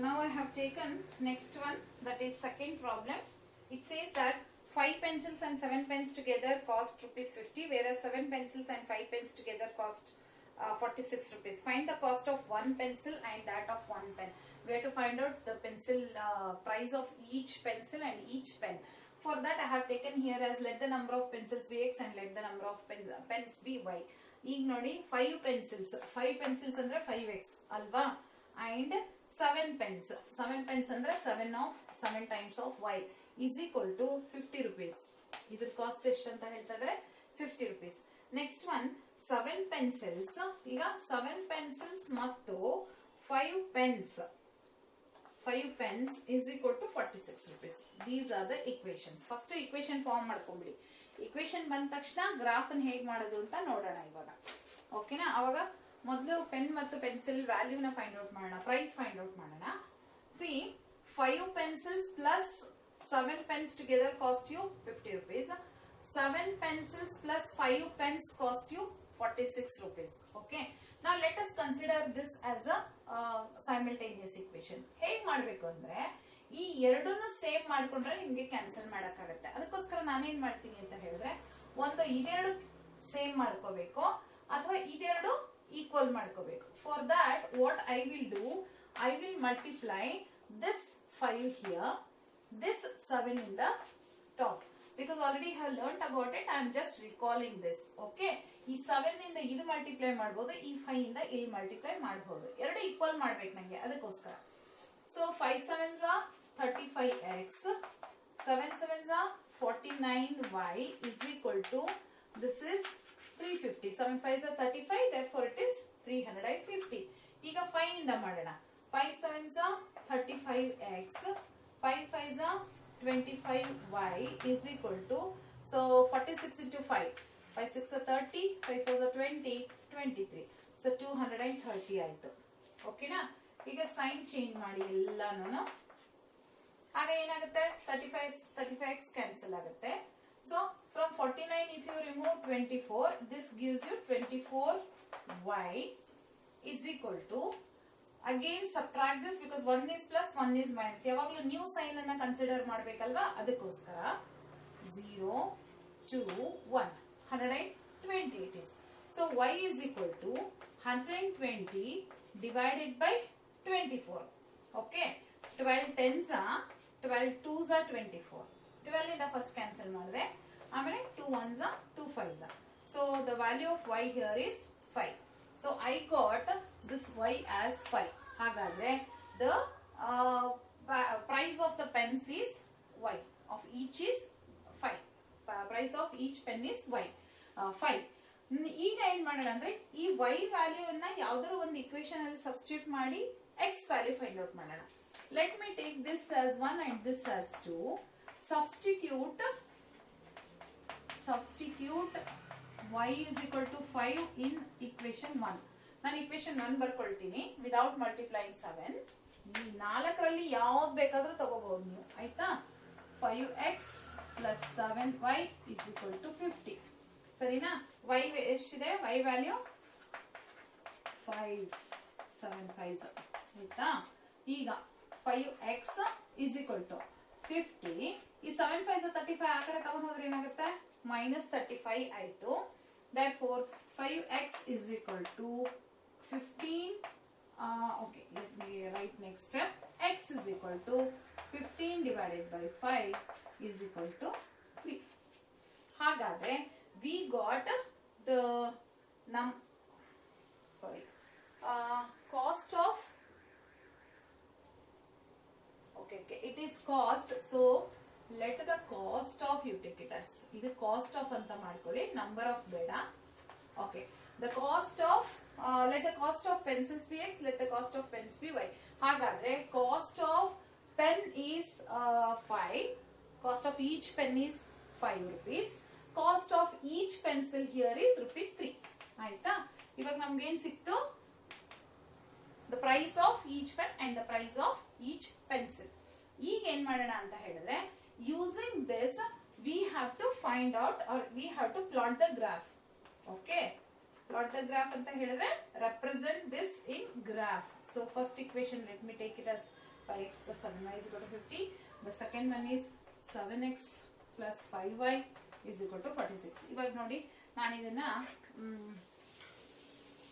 now I have taken next one, that is second problem. It says that 5 pencils and 7 pens together cost rupees 50, whereas 7 pencils and 5 pens together cost 46 rupees. Find the cost of one pencil and that of one pen. We have to find out the pencil price of each pencil and each pen. For that I have taken here as let the number of pencils be x and let the number of pens be y. ಈಗ ನೋಡಿ 5 pencils ಅಂದ್ರೆ 5x ಅಲ್ವಾ, and 7 pens ಅಂದ್ರೆ 7 times of y is equal to 50 rupees. ಇದ್ರ cost ಎಷ್ಟು ಅಂತ ಹೇಳ್ತಾ ಇದ್ರೆ 50 rupees. Next one 7 pencils. ಈಗ 7 pencils ಮತ್ತು 5 pens is equal to 46 rupees. These are the equations. First equation form ಮಾಡ್ಕೊಂಬಿಡಿ. equation ಬಂದ ತಕ್ಷಣ ಗ್ರಾಫ್ ಅನ್ನು ಹೇಗೆ ಮಾಡೋದು ಅಂತ ನೋಡೋಣ ಇವಾಗ. ಓಕೆನಾ, ಅವಾಗ ಮೊದಲು ಪೆನ್ ಮತ್ತು ಪೆನ್ಸಿಲ್ ವ್ಯಾಲ್ಯೂ ನ ಫೈಂಡ್ ಔಟ್ ಮಾಡೋಣ, ಪ್ರೈಸ್ ಫೈಂಡ್ ಔಟ್ ಮಾಡೋಣ. C 5 pencils plus 7 pens together cost you 50 rupees. 7 pencils plus 5 pens cost you 46 rupees. Okay, now let us consider this as a simultaneous equation. ಹೇಗೆ ಮಾಡಬೇಕು ಅಂದ್ರೆ ಈ ಎರಡನ್ನು save ಮಾಡ್ಕೊಂಡ್ರೆ ನಿಮ್ಗೆ ಕ್ಯಾನ್ಸಲ್ ಮಾಡಕ್ಕಾಗತ್ತೆ. ಅದಕ್ಕೋಸ್ಕರ ನಾನೇನ್ ಮಾಡ್ತೀನಿ ಅಂತ ಹೇಳಿದ್ರೆ ಒಂದು ಇದೆರಡು ಸೇಮ್ ಮಾಡ್ಕೋಬೇಕು ಅಥವಾ ಇದೆರಡು ಈಕ್ವಲ್ ಮಾಡ್ಕೋಬೇಕು. For that what I will do, I will multiply this 5 here, this 7 in the top, because already I have learnt about it. I am just recalling this. Okay, ಈ 7 ಇಂದ ಇದು ಮಲ್ಟಿಪ್ಲೈ ಮಾಡಬಹುದು, ಈ 5 ಇಂದ ಇಲ್ಲಿ ಮಲ್ಟಿಪ್ಲೈ ಮಾಡಬಹುದು. ಎರಡು ಈಕ್ವಲ್ ಮಾಡ್ಬೇಕು ನಂಗೆ, ಅದಕ್ಕೋಸ್ಕರ. So 5 7s are 35x, 7 7s are 49y is equal to, this is 350. 7 5s are 35, therefore it is 350. ಈಗ 5 ಇಂದ ಮಾಡೋಣ. 5 7s are 35x, 5 5s are 25y is equal to, so 46 into 5, 5 6 are 30, 5 4 are 20, 23, so 230 ಆಯ್ತು. ಓಕೆನಾ, ಈಗ sign change ಮಾಡಿ ಎಲ್ಲಾನು. ಆಗ ಏನಾಗುತ್ತೆ, 35x ಕ್ಯಾನ್ಸಲ್ ಆಗುತ್ತೆ. So from 49 if you remove 24, this gives you 24y is equal to, again subtract this because 1 is plus 1 is minus. ಯಾವಾಗಲೂ new sign ಅನ್ನ ಕನ್ಸಿಡರ್ ಮಾಡಬೇಕಲ್ವಾ, ಅದಕ್ಕೋಸ್ಕರ 0 2 1 120 it is. So y is equal to 120 divided by 24. Okay, 12 tens are 12 2s are 24. 12 ಇಂದ first cancel ಮಾಡಿದ್ರೆ ಆಮೇಲೆ 2 1s are 2 5s are. So the value of y here is 5. So I got this y as 5. ಹಾಗಾದ್ರೆ the price of the pens is y. Of each is 5. Price of each pen is y. 5. ಈಗ ಏನ್ ಮಾಡೋಣ ಅಂದ್ರೆ ಈ y value ಅನ್ನ ಯಾವ್ದಾದ್ರು ಒಂದು equation ಅಲ್ಲಿ ಸಬ್ಸ್ಟಿಟ್ಯೂಟ್ ಮಾಡಿ x ವ್ಯಾಲ್ಯೂ ಫೈಂಡ್ ಔಟ್ ಮಾಡೋಣ. Let me take this as 1 and this as 2. Substitute y is equal to 5 in equation 1. ನಾನು equation 1 ಬರ್ಕೊಳ್ತೀನಿ without multiplying 7. ಈ 4ರಲ್ಲಿ ಯಾವ್ದು ಬೇಕಾದ್ರೂ ತಗೋಬಹುದು ನೀವು, ಆಯ್ತಾ? 5x plus 7y is equal to 50. ಸರಿನಾ? y ಎಷ್ಟಿದೆ? y ವ್ಯಾಲ್ಯೂ 5 7 5 ಆಯ್ತಾ? ಈಗ 5x is equal to 50. ಈ 7 5 35 ಆ ಕಡೆ ತಗೊಂಡು ಹೋದ್ರೆ ಏನಾಗುತ್ತೆ? -35 ಆಯ್ತು. Therefore 5x is equal to 15. Okay, let me write next step. X is equal to 15 divided by 5 is equal to 3. ಹಾಗಾದ್ರೆ we got the cost of okay it is cost. So let the cost of you take it as ಇದು cost of ಅಂತ ಮಾಡ್ಕೊಳ್ಳಿ, number of ಬೇಡ. Okay, the cost of let the cost of pencils be x, let the cost of pens be y. ಹಾಗಾದ್ರೆ cost of pen is 5. Cost of each pen is 5 rupees. Cost of each pencil here is rupees 3. ಆಯ್ತಾ? ಇವಾಗ ನಮ್ಗೆ ಏನ್ ಸಿಕ್ತು? The price of each pen and the price of each pencil. ಈಗ ಏನ್ ಮಾಡೋಣ ಅಂತ ಹೇಳಿದ್ರೆ, using this we have to find out or we have to plot the graph. Okay, plot the graph ಅಂತ ಹೇಳಿದ್ರೆ represent this in graph. So first equation, let me take it as 5x plus 7y is equal to 50. The second one is 7x plus 5y is equal to 46. ಇವಾಗ ನೋಡಿ, ನಾನು ಇದನ್ನ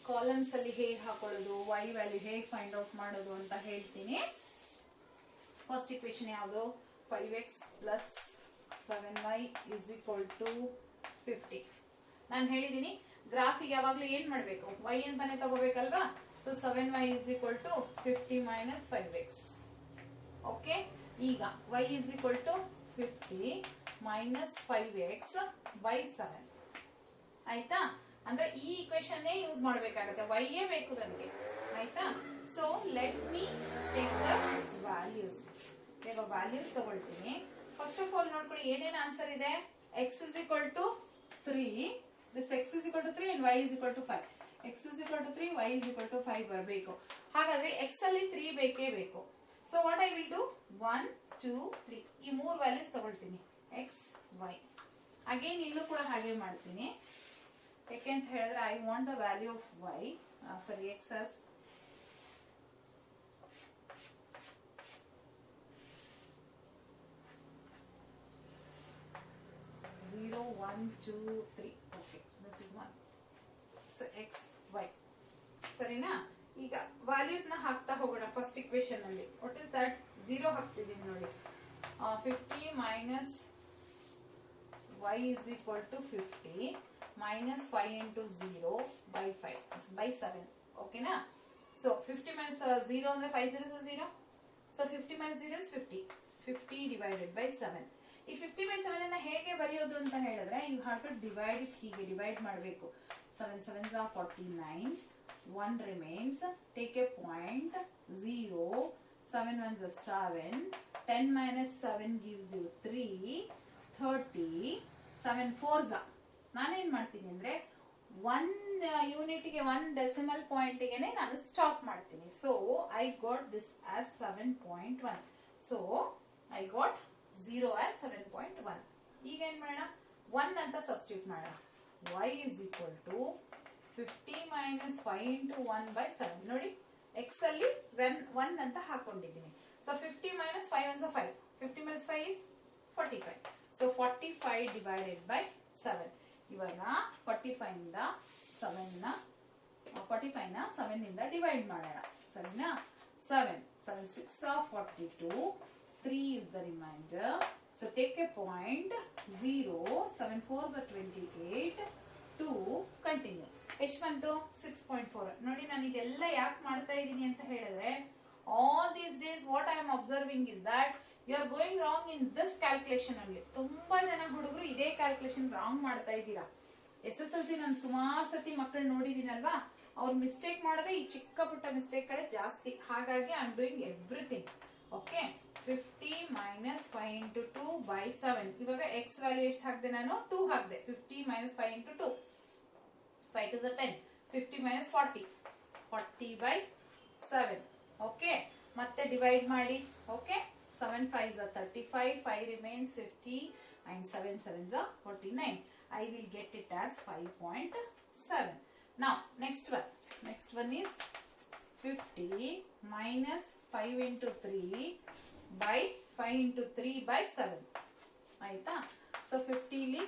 columns ಅಲ್ಲಿ ಹೇಗೆ ಹಾಕೊಳ್ಳೋದು, y value ಹೇಗೆ find out ಮಾಡೋದು ಅಂತ ಹೇಳ್ತೀನಿ. ಫಸ್ಟ್ ಇಕ್ವೇಶನ್ ಯಾವುದು? 5x plus 7y is equal to 50. ನಾನು ಹೇಳಿದ್ದೀನಿ ಗ್ರಾಫಿಗೆ ಯಾವಾಗಲೂ ಏನ್ ಮಾಡಬೇಕು? y ಅಂತಾನೆ ತಗೋಬೇಕಲ್ವಾ? So 7y is equal to 50 minus 5x. Okay, ಈಗ y is equal to 50 minus 5x by 7. ಆಯ್ತಾ? ಅಂದ್ರೆ ಈ ಇಕ್ವೇಶನ್ ಯೂಸ್ ಮಾಡಬೇಕಾಗುತ್ತೆ, y ಏ ಬೇಕು ನನಗೆ. ಆಯ್ತಾ? So let me take the values. ಈಗ ವ್ಯಾಲ್ಯೂಸ್ ತಗೊಳ್ತೀನಿ. ಫಸ್ಟ್ ಆಫ್ ಆಲ್ ನೋಡ್ಕೊಳ್ಳಿ ಏನೇನು ಆನ್ಸರ್ ಇದೆ. x is equal to 3. This x is equal to 3 and y is equal to 5. x is equal to 3, y is equal to 5 ಬರಬೇಕು. ಹಾಗಾದ್ರೆ x ಅಲ್ಲಿ 3 ಬೇಕೇ ಬೇಕು. So what I will do? 1 2 3 ಈ ಮೂರು ವ್ಯಾಲ್ಯೂಸ್ ತಗೊಳ್ತೀನಿ, x y. ಅಗೇನ್ ಇಲ್ಲೂ ಕೂಡ ಹಾಗೆ ಮಾಡ್ತೀನಿ. ಯಾಕೆ ಅಂತ ಹೇಳಿದ್ರೆ I want the value of y, sorry x as 0 1 2 3. Okay, this is 1. So x y. ಸರಿನಾ? ಈಗ ವ್ಯಾಲ್ಯೂಸ್ ನ ಹಾಕ್ತಾ ಹೋಗೋಣ. ಫಸ್ಟ್ ಇಕ್ವೇಶನ್ ಅಲ್ಲಿ ವಾಟ್ ಇಸ್ ದಟ್? 0 ಹಾಕ್ತಿದ್ದೀನಿ ನೋಡಿ. 50 minus y is equal to 50 minus 5 into 0 by 5 by 7. ಓಕೆನಾ? ಸೊ 50 minus 0 ಅಂದ್ರೆ 5 0 is 0. So 50 minus 0 is 50. 50 divided by 7. ಈ 50 by 7 ಅನ್ನ ಹೇಗೆ ಬರೆಯೋದು ಅಂತ ಹೇಳಿದ್ರೆ, you have to divide it. ಹೀಗೆ ಡಿವೈಡ್ ಮಾಡಬೇಕು. 7 7s are 49. 1 remains. Take a point. 0. 7 1s are 7. 10 minus 7 gives you 3. 30. 7 4s are. ನಾನೇನ್ ಮಾಡ್ತೀನಿ ಅಂದ್ರೆ 1 ಯೂನಿಟ್ಗೆ 1 ಡೆಸಿಮಲ್ ಪಾಯಿಂಟ್ಗೆ ನಾನು ಸ್ಟಾಪ್ ಮಾಡ್ತೀನಿ. So I got this as 7.1. So I got 0 as 7.1. ಈಗ ಏನ್ ಮಾಡೋಣ? 1 ಅಂತ ಸಬ್ಸ್ಟಿಟ್ಯೂಟ್ ಮಾಡೋಣ. y is equal to 50 minus 5 into 1 by 7. ನೋಡಿ, x ಅಲ್ಲಿ 1 ಅಂತ ಹಾಕೊಂಡಿದ್ದೀನಿ. So 50 minus 5 1s are 5. 50 minus 5 is 45. So 45 divided by 7. ಇವಾಗ 45 ಇಂದ 7 ಇಂದ ಡಿವೈಡ್ ಮಾಡೋಣ. ಸರಿನಾ? 7 7 6 are 42. 3 is the remainder. So take a point, 0, 7 4s are 28, 2, continue. ಎಷ್ಟು ಬಂತು 6.4. ನೋಡಿ ನಾನು ಇದೆಲ್ಲ ಯಾಕೆ ಮಾಡ್ತಾ ಇದ್ದೀನಿ ಅಂತ ಹೇಳಿದ್ರೆ, all these days what I am observing is that you are going wrong in this calculation only. ತುಂಬಾ ಜನ ಹುಡುಗರು ಇದೇ ಕ್ಯಾಲ್ಕುಲೇಷನ್ ರಾಂಗ್ ಮಾಡ್ತಾ ಇದ್ದೀರಾ. SSLC ನಾನು ಸುಮಾರು ಸತಿ ಮಕ್ಕಳು ನೋಡಿದೀನಲ್ವಾ, ಅವ್ರು ಮಿಸ್ಟೇಕ್ ಮಾಡೋದೇ ಈ ಚಿಕ್ಕ ಪುಟ್ಟ ಮಿಸ್ಟೇಕ್ ಗಳೇ ಜಾಸ್ತಿ. ಹಾಗಾಗಿ I am doing everything. Okay, 50 minus 5 into 2 by 7. ಇವಾಗ x ವ್ಯಾಲ್ಯೂ ಎಷ್ಟು ಹಾಕಿದೆ ನಾನು? 2 ಹಾಕಿದೆ. 50 minus 5 into 2. 5 to the 10. 50 minus 40. 40 by 7. Okay, ಮತ್ತೆ ಡಿವೈಡ್ ಮಾಡಿ. Okay, 7 5s are 35. 5 remains 50 and 7 7s are 49. I will get it as 5.7. Now, next one. Next one is 50 minus 5 into 3 by 5 into 3 by 7. ಆಯ್ತಾ? So 50 li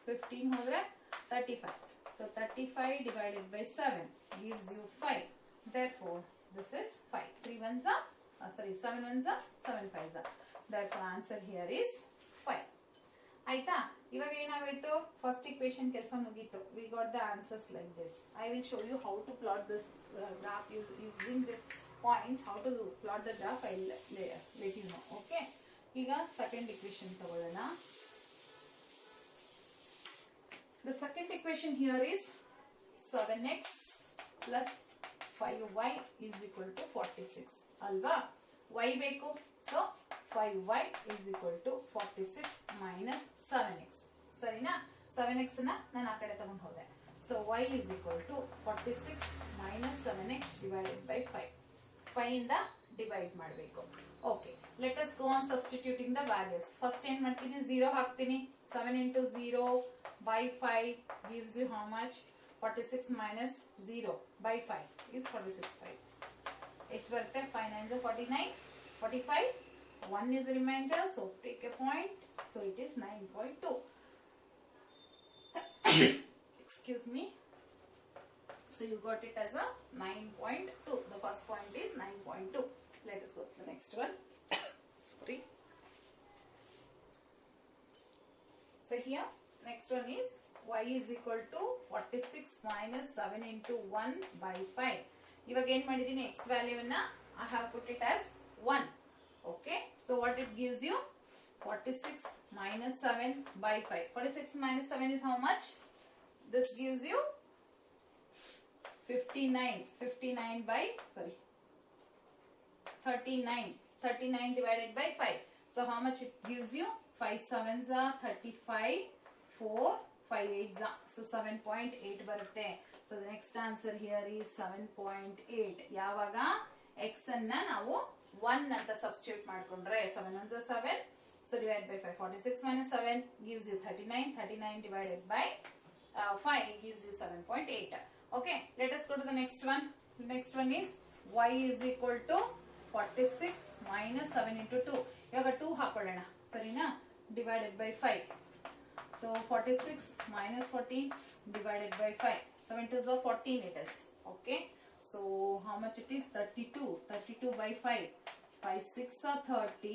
15 ಹೋದ್ರೆ 35. So 35 divided by 7 gives you 5. Therefore, this is 5. 3 ones are, 7 ones are, 7 5s are. Therefore, answer here is 5. ಆಯ್ತಾ? ಇವಾಗ ಏನಾಗೋಯ್ತು? First equation ಕೆಲಸ ಮುಗೀತು. We got the answers like this. I will show you how to plot this graph using this points. How to plot the graph I will let you know. Okay. ಈಗ second equation ತಗೊಳ್ಳೋಣ. The second equation here is 7x plus 5y is equal to 46. ಅಲ್ವಾ? y ಬೇಕು. So 5y is equal to 46 minus 7x. ಸರಿನಾ? 7x ನ ನಾನು ಆ ಕಡೆ ತಗೊಂಡು ಹೋದೆ. So y is equal to 46 minus 7x divided by 5. 5 ಇಂದ ಡಿವೈಡ್ ಮಾಡಬೇಕು. Okay, let us go on substituting the values. First ಏನ್ ಮಾಡ್ತೀನಿ? 0 ಹಾಕ್ತೀನಿ. 7 into 0 by 5 gives you how much? 46 minus 0 by 5 is 46. 5 ಎಷ್ಟು ಬರುತ್ತೆ? 5 9s are 49. 45. 1 is the remainder, so take a point. So it is 9.2. Excuse me. So you got it as a 9.2. The first point is 9.2. Let us go to the next one. Sorry. So here, next one is y is equal to 46 minus 7 into 1 by 5. ಇವಾಗ ಏನ್ ಮಾಡಿದೀನಿ? x value na I have put it as 1. Okay, so what it gives you? 46 minus 7 by 5. 46 minus 7 is how much? This gives you 59. 59 by, sorry, 39. 39 divided by 5. So how much it gives you? 5 7s are 35. 4 5 8s are, so 7.8 ಬರುತ್ತೆ. So the next answer here is 7.8. ಯಾವಾಗ x ಅನ್ನ ನಾವು 1 ಅಂತ substitute ಮಾಡ್ಕೊಂಡ್ರೆ 7 1s are 7. So divide by 5. 46 minus 7 gives you 39. 39 divided by 5 gives you 7.8. Okay, let us go to the next one. The next one is y is equal to 46 minus 7 into 2. ಇವಾಗ 2 ಹಾಕೊಳ್ಳೋಣ. ಸರಿನಾ? Divided by 5. So 46 minus 14 divided by 5. 7 2s are 14 it is. Okay. So how much it is? 32. 32 by 5. 5 6 are 30.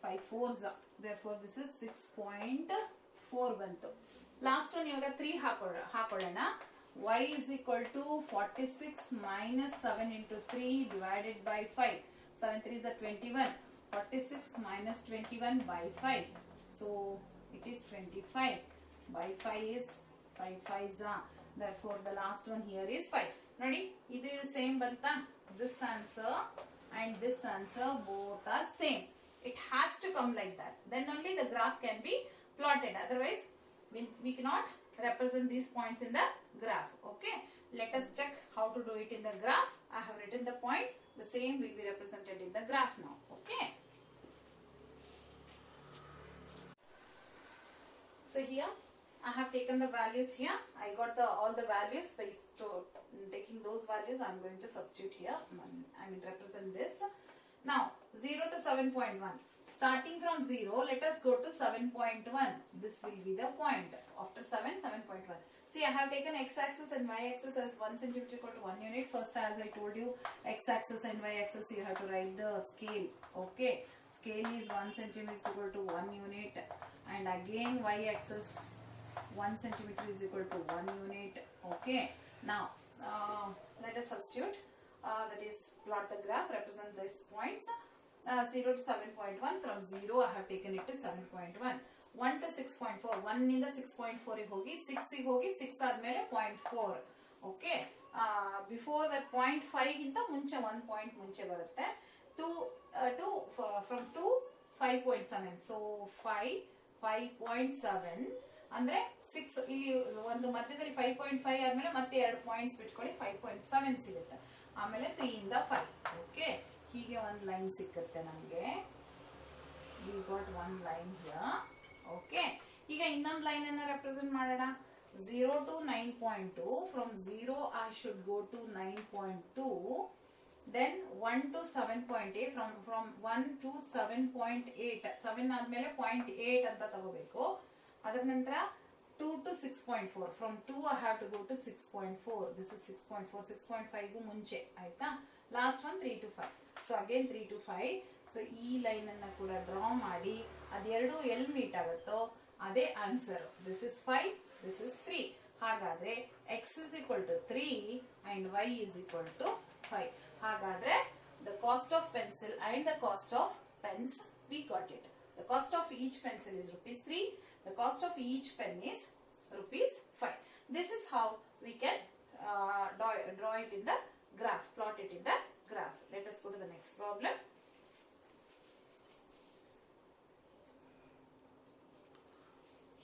5 4s are. Therefore this is 6.4 ಬಂತು. Last one ಇವಾಗ 3 ಹಾಕೊಳ್ಳೋಣ. y is equal to 46 minus 7 into 3 divided by 5. 7 3s are 21. 46 minus 21 by 5. So it is 25. By 5 is 5 5s are. Therefore the last one here is 5. Nodi, idu same banta. This answer and this answer both are same. It has to come like that. Then only the graph can be plotted. Otherwise, we cannot represent these points in the graph. Okay. Let us check how to do it in the graph. I have written the points. The same will be represented in the graph now. Okay. So here I have taken the values here. I got all the values by taking those values. I am going to substitute here. I will represent this. Now 0 to 7.1. Starting from 0, let us go to 7.1. This will be the point. After 7, 7.1. See, I have taken x-axis and y-axis as 1 centimeter equal to 1 unit. First, as I told you, x-axis and y-axis, you have to write the scale. Okay. scale is 1 centimeter is equal to 1 unit, and again y-axis 1 centimeter is equal to 1 unit. Okay, now let us substitute, that is plot the graph, represent these points. 0 to 7.1, from 0 I have taken it to 7.1. 1 to 6.4, 1 in the 6.4 hogi, 6 ಗೆ ಹೋಗಿ 6 ಆದ್ಮೇಲೆ 0.4. Okay, before that 0.5 ಗಿಂತ ಮುಂಚೆ 1 point ಮುಂಚೆ ಬರುತ್ತೆ. From 2 5.7, so 5.7 ಅಂದ್ರೆ 6, ಇಲ್ಲಿ ಒಂದು ಮಧ್ಯದಲ್ಲಿ 5.5 ಆದ್ಮೇಲೆ ಮತ್ತೆ 2 ಪಾಯಿಂಟ್ಸ್ ಬಿಟ್ಕೊಳ್ಳಿ, 5.7 ಸಿಗುತ್ತೆ. ಆಮೇಲೆ 3 ಇಂದ 5. ಓಕೆ, ಹೀಗೆ ಒಂದು ಲೈನ್ ಸಿಕ್ಕುತ್ತೆ ನಮಗೆ. we got one line here. Okay, ಈಗ ಇನ್ನೊಂದು ಲೈನ್ ಅನ್ನ ರೆಪ್ರೆಸೆಂಟ್ ಮಾಡೋಣ. 0 to 9.2, from 0 I should go to 9.2, then 1 to 7.8, from 1 to 7.8, 7 ಆದ್ಮೇಲೆ 0.8 ಅಂತ ತಗೋಬೇಕು. ಅದರ ನಂತರ 2 to 6.4, from 2 I have to go to 6.4, this is 6.4, 6.5 ಗೂ ಮುಂಚೆ ಆಯ್ತಾ. Last one 3 to 5, so again 3 to 5. So ಈ ಲೈನ್ ಅನ್ನ ಕೂಡ ಡ್ರಾ ಮಾಡಿ ಅದೆರಡು ಎಲ್ಲಿ ಮೀಟ್ ಆಗುತ್ತೋ ಅದೇ answer. This is 5, this is 3. ಹಾಗಾದ್ರೆ x is equal to 3 and y is equal to 5. ಹಾಗಾದ್ರೆ the cost of pencil and the cost of pens, we got it. The cost of each pencil is rupees 3. The cost of each pen is rupees 5. This is how we can draw it in the graph, plot it in the graph. Let us go to the next problem.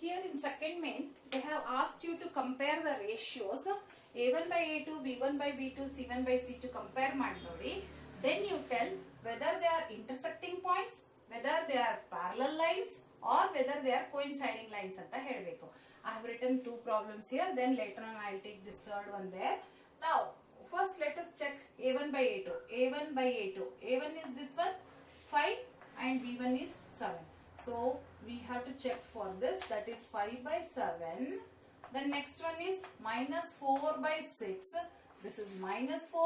Here in second main, they have asked you to compare the ratios A1 by A2, B1 by B2, C1 by C2 compare ಮಾಡಿ ನೋಡಿ. Then you tell whether they are intersecting points, whether they are parallel lines, or whether they are coinciding lines ಅಂತ ಹೇಳಬೇಕು. I have written 2 problems here, then later on I will take this third one there. Now, first let us check A1 by A2. A1 by A2. A1 is this one, 5, and B1 is 7. So we have to check for this, that is 5 by 7. The next one is minus 4 by 6. This is minus 4,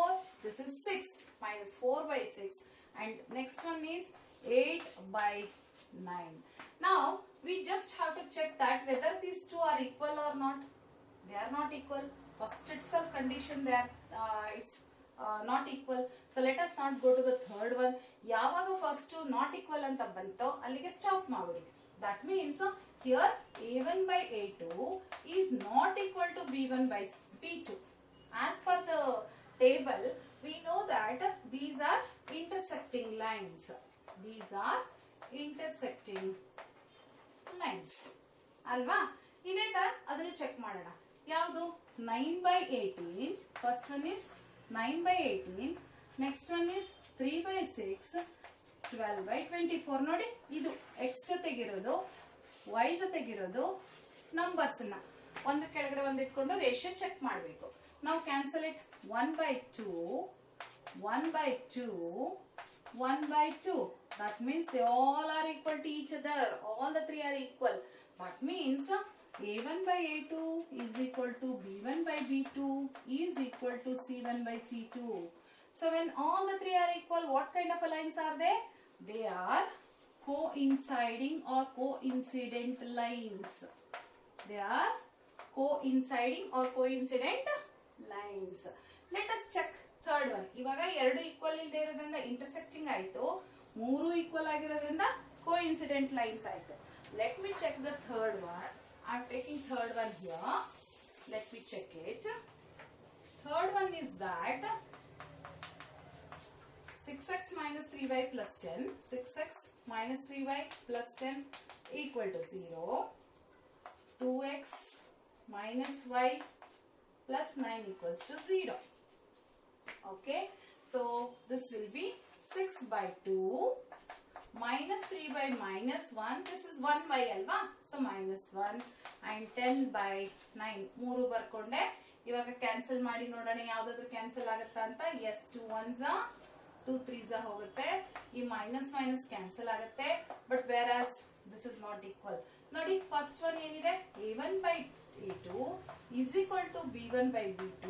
this is 6, minus 4 by 6. And next one is 8 by 9. Now we just have to check that whether these two are equal or not. They are not equal. First itself condition they are it's not equal. So let us not go to the third one. ಯಾವಾಗ first not equal ಅಂತ ಬಂತೋ ಅಲ್ಲಿಗೆ stop ಮಾಡಿ. That means here A1 by A2 is not equal to B1 by B2. As per the table, we know that these are intersecting lines. These are intersecting lines. ಅಲ್ವಾ? ಇದೇ ತರ ಅದನ್ನು check ಮಾಡೋಣ. ಯಾವುದು? 9 by 18. First one is 9 by 18. Next one is 3 by 6. 12 by 24. ನೋಡಿ, ಇದು x ಜೊತೆಗಿರೋದು, y ಜೊತೆಗಿರೋದು numbers ನ ಒಂದು ಕೆಳಗಡೆ ಒಂದು ಇಟ್ಕೊಂಡು ರೇಷಿಯೋ ಚೆಕ್ ಮಾಡಬೇಕು. ನಾವು cancel it. 1 by 2, 1 by 2, 1 by 2. That means they all are equal to each other. All the three are equal. That means A1 by A2 is equal to B1 by B2 is equal to C1 by C2. So when all the three are equal, what kind of lines are they? They are coinciding or coincident lines. They are coinciding or coincident lines. Let us check third one. ಇವಾಗ ಎರಡು equal ಇಲ್ಲದೆ ಇರೋದ್ರಿಂದ intersecting ಆಯ್ತು, ಮೂರು equal ಆಗಿರೋದ್ರಿಂದ coincident lines ಆಯ್ತು. Let me check the third one. I am taking third one here. Let me check it. Third one is that 6x minus 3y plus 10. 6x minus 3y plus 10 equal to 0. 2x minus y plus 9 equals to 0. Okay. So this will be 6 by 2 minus 3 by minus 1. This is 1y alva. So minus 1 and 10 by 9. 3 ಬರ್ಕೊಂಡೆ. ಇವಾಗ cancel ಮಾಡಿ ನೋಡೋಣ ಯಾವ್ದಾದ್ರು cancel ಆಗುತ್ತಾ ಅಂತ. yes 2 1s 2 3s ಹೋಗುತ್ತೆ. ಈ minus minus cancel ಆಗುತ್ತೆ. But whereas this is not equal. ನೋಡಿ ಫಸ್ಟ್ ಒನ್ ಏನಿದೆ, A1 by A2 is equal to B1 by B2,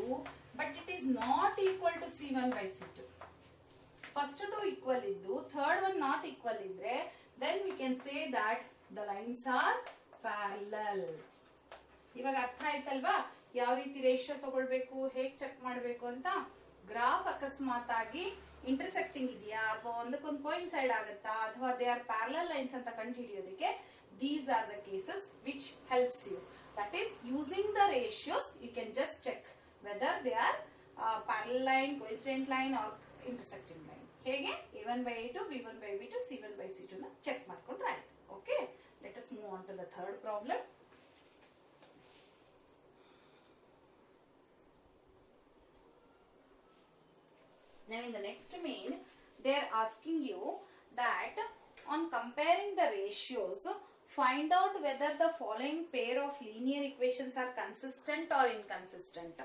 but it is not equal to C1 by C2. First two equal ಇದ್ದು third one not equal ಇದ್ರೆ then we can say that the lines are parallel. ಇವಾಗ ಅರ್ಥ ಆಯ್ತಲ್ವಾ ಯಾವ ರೀತಿ ratio ತಗೊಳ್ಬೇಕು, ಹೇಗ್ check ಮಾಡಬೇಕು ಅಂತ. ಗ್ರಾಫ್ ಅಕಸ್ಮಾತ್ ಆಗಿ ಇಂಟರ್ಸೆಕ್ಟಿಂಗ್ ಇದೆಯಾ ಅಥವಾ ಒಂದಕ್ಕೊಂದು ಕೋಇನ್ಸೈಡ್ ಆಗುತ್ತಾ ಅಥವಾ ದೇ ಆರ್ ಪ್ಯಾರಲಲ್ ಲೈನ್ಸ್ ಅಂತ ಕಂಡು ಹಿಡಿಯೋದಕ್ಕೆ these are the cases which helps you. That is using the ratios you can just check whether they are parallel line, coincident line or intersecting line. ಹೇಗೆ a1/a2, b1/b2, c1/c2 ನ check ಮಾಡ್ಕೊಂಡ್ರೆ ಆಯ್ತು. Okay, let us move on to the third problem. Now in the next main, they are asking you that on comparing the ratios, find out whether the following pair of linear equations are consistent or inconsistent.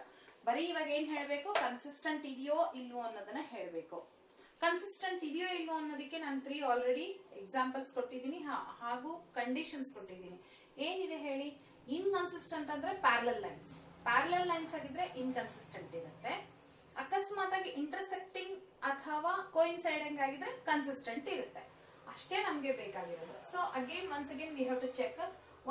ಬರೀ ಇವಾಗ ಏನ್ ಹೇಳ್ಬೇಕು, consistent ಇದೆಯೋ ಇಲ್ವೋ ಅನ್ನೋದನ್ನ ಹೇಳ್ಬೇಕು. Consistent ಇದೆಯೋ ಇಲ್ವೋ ಅನ್ನೋದಕ್ಕೆ ನಾನು 3 ಆಲ್ರೆಡಿ ಎಕ್ಸಾಂಪಲ್ಸ್ ಕೊಟ್ಟಿದ್ದೀನಿ ಹಾಗೂ ಕಂಡೀಷನ್ಸ್ ಕೊಟ್ಟಿದ್ದೀನಿ. ಏನಿದೆ ಹೇಳಿ, ಇನ್ಕನ್ಸಿಸ್ಟೆಂಟ್ ಅಂದ್ರೆ ಪ್ಯಾರಲಲ್ ಲೈನ್ಸ್. ಪ್ಯಾರಲಲ್ ಲೈನ್ಸ್ ಆಗಿದ್ರೆ ಇನ್ಕನ್ಸಿಸ್ಟೆಂಟ್ ಇರುತ್ತೆ. ಅಕಸ್ಮಾತ್ ಆಗಿ ಇಂಟರ್ಸೆಕ್ಟಿಂಗ್ ಅಥವಾ ಕೋಇನ್ಸೈಡಿಂಗ್ ಆಗಿದ್ರೆ ಕನ್ಸಿಸ್ಟೆಂಟ್ ಇರುತ್ತೆ. ಅಷ್ಟೇ ನಮ್ಗೆ ಬೇಕಾಗಿರೋದು. So again once again we have to check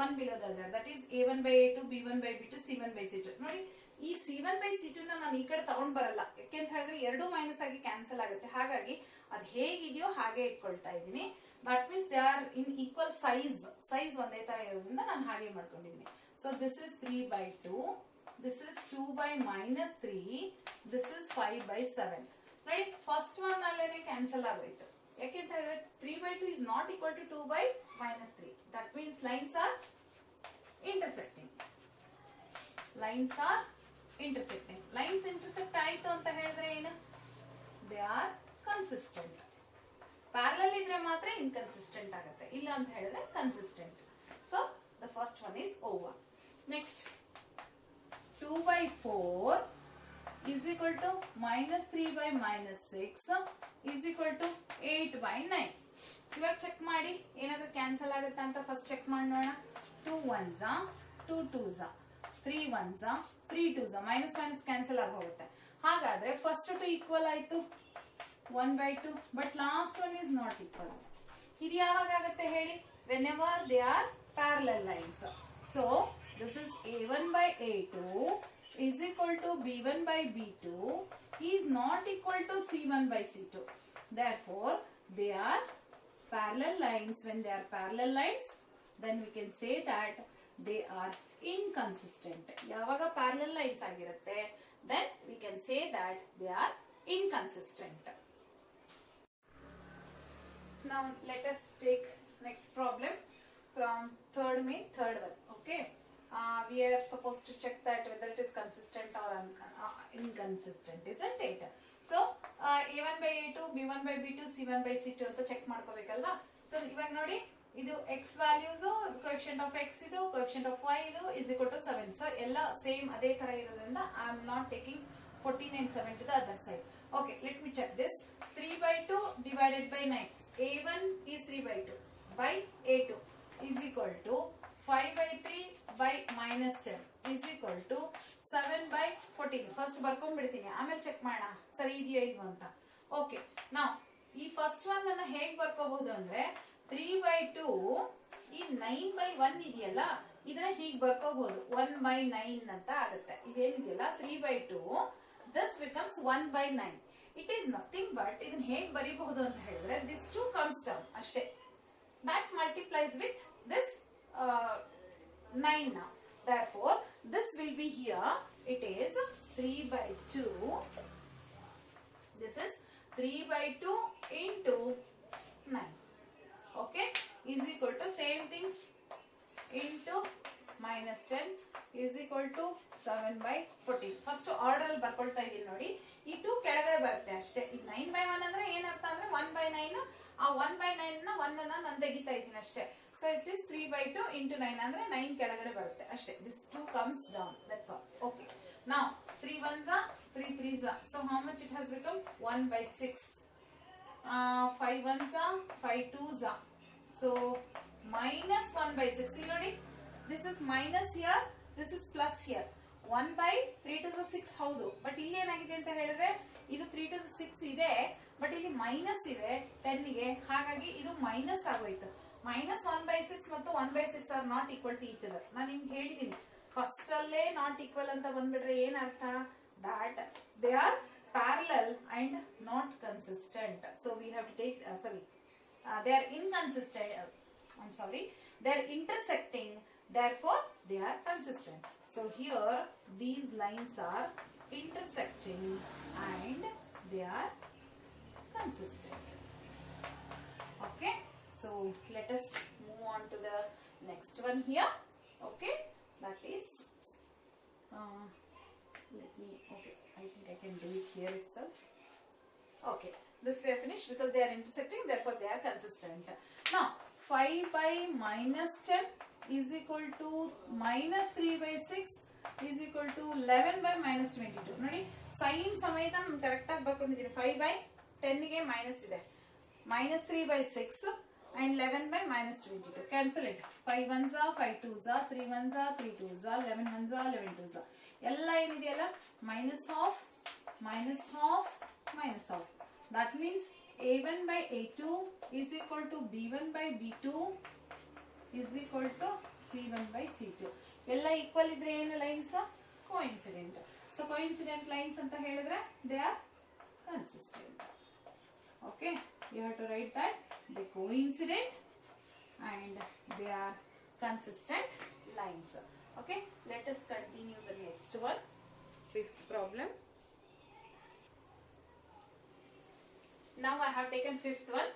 one below the other, that is a1/a2, b1/b2, c1/c2. ನೋಡಿ, ಈ c1/c2 ನಾನು ಈ ಕಡೆ ತಗೊಂಡ್ ಬರಲ್ಲ, ಯಾಕೆಂತ ಹೇಳಿದ್ರೆ ಎರಡು ಮೈನಸ್ ಆಗಿ ಕ್ಯಾನ್ಸಲ್ ಆಗುತ್ತೆ. ಹಾಗಾಗಿ ಅದು ಹೇಗಿದೆಯೋ ಹಾಗೆ ಇಟ್ಕೊಳ್ತಾ ಇದ್ದೀನಿ. That means they are in equal size ಒಂದೇ ತರ ಇರೋದ್ರಿಂದ ನಾನು ಹಾಗೆ ಮಾಡ್ಕೊಂಡಿದ್ದೀನಿ. So this is 3/2, this is 2/-3, this is 5/7. ನೋಡಿ, ಫಸ್ಟ್ ಒನ್ ಅಲ್ಲೇನೆ ಕ್ಯಾನ್ಸಲ್ ಆಗೋಯ್ತು. ಯಾಕೆಂತ ಹೇಳಿದ್ರೆ 3/2 is not equal to 2/-3. that means lines are intersecting. lines intersect ಆಯ್ತು ಅಂತ ಹೇಳಿದ್ರೆ ಏನು, they are consistent. ಪ್ಯಾರಲಲ್ ಇದ್ರೆ ಮಾತ್ರ ಇನ್ಕನ್ಸಿಸ್ಟೆಂಟ್ ಆಗುತ್ತೆ, ಇಲ್ಲ ಅಂತ ಹೇಳಿದ್ರೆ consistent. So the first one is over. Next 2/4 is equal to -3/-6 is equal to 8/9. ಇವಾಗ ಚೆಕ್ ಮಾಡಿ ಏನಾದ್ರೂ ಕ್ಯಾನ್ಸಲ್ ಆಗುತ್ತಾ ಅಂತ ಫಸ್ಟ್ ಚೆಕ್ ಮಾಡಿ ನೋಡೋಣ. 2 1s 2 2s 3 1s 3 2s minus minus cancel ಆಗಿ ಹೋಗುತ್ತೆ. ಹಾಗಾದ್ರೆ ಫಸ್ಟ್ ಟು ಈಕ್ವಲ್ ಆಯ್ತು 1/2, but last one is not equal. ಇದು ಯಾವಾಗ ಆಗುತ್ತೆ ಹೇಳಿ, whenever they are parallel lines. So this is a1/a2 is equal to b1/b2 is not equal to c1/c2. Therefore, they are parallel lines. When they are parallel lines, then we can say that they are inconsistent. Yavaga parallel lines agirutte, then we can say that they are inconsistent. Now let us take next problem from third one. Okay. We are supposed to check that whether it is consistent or inconsistent, isn't it? So a1/a2, b1/b2, c1/c2 ಅಂತ check ಮಾಡ್ಕೋಬೇಕಲ್ವಾ. So ಇವಾಗ ನೋಡಿ, ಇದು x values, coefficient of x ಇದು, coefficient of y ಇದು is equal to 7. So ಎಲ್ಲ same ಅದೇ ತರ ಇರೋದ್ರಿಂದ I am not taking 14 and 7 to the other side. Okay, let me check this. 3/2 divided by 9. a1 is 3/2 by a2 is equal to 5/3 by -10 is equal to 7/14. First ಬರ್ಕೊಂಡ್ಬಿಡ್ತೀನಿ, ಆಮೇಲೆ check ಮಾಡೋಣ ಸರಿ ಇದೆಯೋ ಇಲ್ವೋ ಅಂತ. ಓಕೆ, ನಾವು ಈ ಫಸ್ಟ್ ಒನ್ ಅನ್ನ ಹೇಗ್ ಬರ್ಕೋಬಹುದು ಅಂದ್ರೆ 3/2 ಈ 9/1 ಇದೆಯಲ್ಲ, ಇದನ್ನ ಹೀಗ್ ಬರ್ಕೋಬಹುದು 1/9 ಅಂತ ಆಗುತ್ತೆ. ಇದೇನಿದೆಯಲ್ಲ 3/2, this becomes 1/9. It is nothing but ಇದನ್ನ ಹೇಗ್ ಬರೀಬಹುದು ಅಂತ ಹೇಳಿದ್ರೆ this 2 comes down ಅಷ್ಟೇ. That multiplies with this 9 now. Therefore, this will be here. It is 3/2. This is 3/2 into 9. Okay, is equal to same thing into -10 is equal to 7/14. First order ಅಲ್ಲಿ ಬರ್ಕೊಳ್ತಾ ಇದೀನಿ ನೋಡಿ, ಈ 2 ಕೆಳಗಡೆ ಬರುತ್ತೆ ಅಷ್ಟೇ. ಈ 9/1 ಅಂದ್ರೆ ಏನರ್ಥ ಅಂದ್ರೆ 1/9. ಆ 1/9 ನ 1 ಅನ್ನ ನಾನು ತೆಗಿತಾ ಇದ್ದೀನಿ ಅಷ್ಟೇ. So it is 3/2 into 9 ಅಂದ್ರೆ 9 ಕೆಳಗಡೆ ಬರುತ್ತೆ ಅಷ್ಟೇ. This 2 comes down, that's all. Okay, now 3 1s 3 3s, so how much it has become? 1/6. 5 1s 5 2s, so minus 1/6. See, this is minus here, this is plus here. 1 by 3 to the 6 ಹೌದು, but ಇಲ್ಲಿ ಏನಾಗಿದೆ ಅಂತ ಹೇಳಿದ್ರೆ ಇದು 3 to the 6 ಇದೆ, but ಇಲ್ಲಿ minus ಇದೆ 10 ಗೆ, ಹಾಗಾಗಿ ಇದು ಮೈನಸ್ ಆಗೋಯ್ತು. ಮೈನಸ್ 1 by 6 ಮತ್ತು 1 by 6 are not equal to each other. ನಾನು ನಿಮ್ಗೆ ಹೇಳಿದೀನಿ ಫಸ್ಟ್ ಅಲ್ಲೇ ನಾಟ್ ಈಕ್ವಲ್ ಅಂತ ಬಂದ್ಬಿಟ್ರೆ ಏನ್ ಅರ್ಥ, that they are parallel and not consistent. So we have to take they are inconsistent. I'm sorry, they are intersecting, therefore they are consistent. So here these lines are intersecting and they are consistent. Okay, so let us move on to the next one here. Okay, that is I think I can do it here itself. Okay, this we have finished because they are intersecting, therefore they are consistent. Now 5 by minus 10 is equal to minus 3 by 6 is equal to 11 by minus 22. ನೋಡಿ sign ಸಮೇತ ನಾನು correct ಆಗಿ ಬರ್ಕೊಂಡಿದ್ದೀನಿ. 5 by 10 ಗೆ minus ಇದೆ, minus 3 by 6 and 11 by minus 22. Cancel it. 5 ones are 5 twos are 3 ones are 3 twos are 11 ones are 11 twos are. ಎಲ್ಲ ಏನಿದೆಯಲ್ಲ minus half minus half minus half. That means a1 by a2 is equal to b1 by b2 is equal to c1 by c2. ಎಲ್ಲ equal ಇದ್ರೆ ಏನು lines? Coincident. So coincident lines ಅಂತ ಹೇಳಿದ್ರೆ they are consistent. Okay, you have to write that they coincident and they are consistent lines. Okay, let us continue the next one. Fifth problem. Now I have taken fifth one.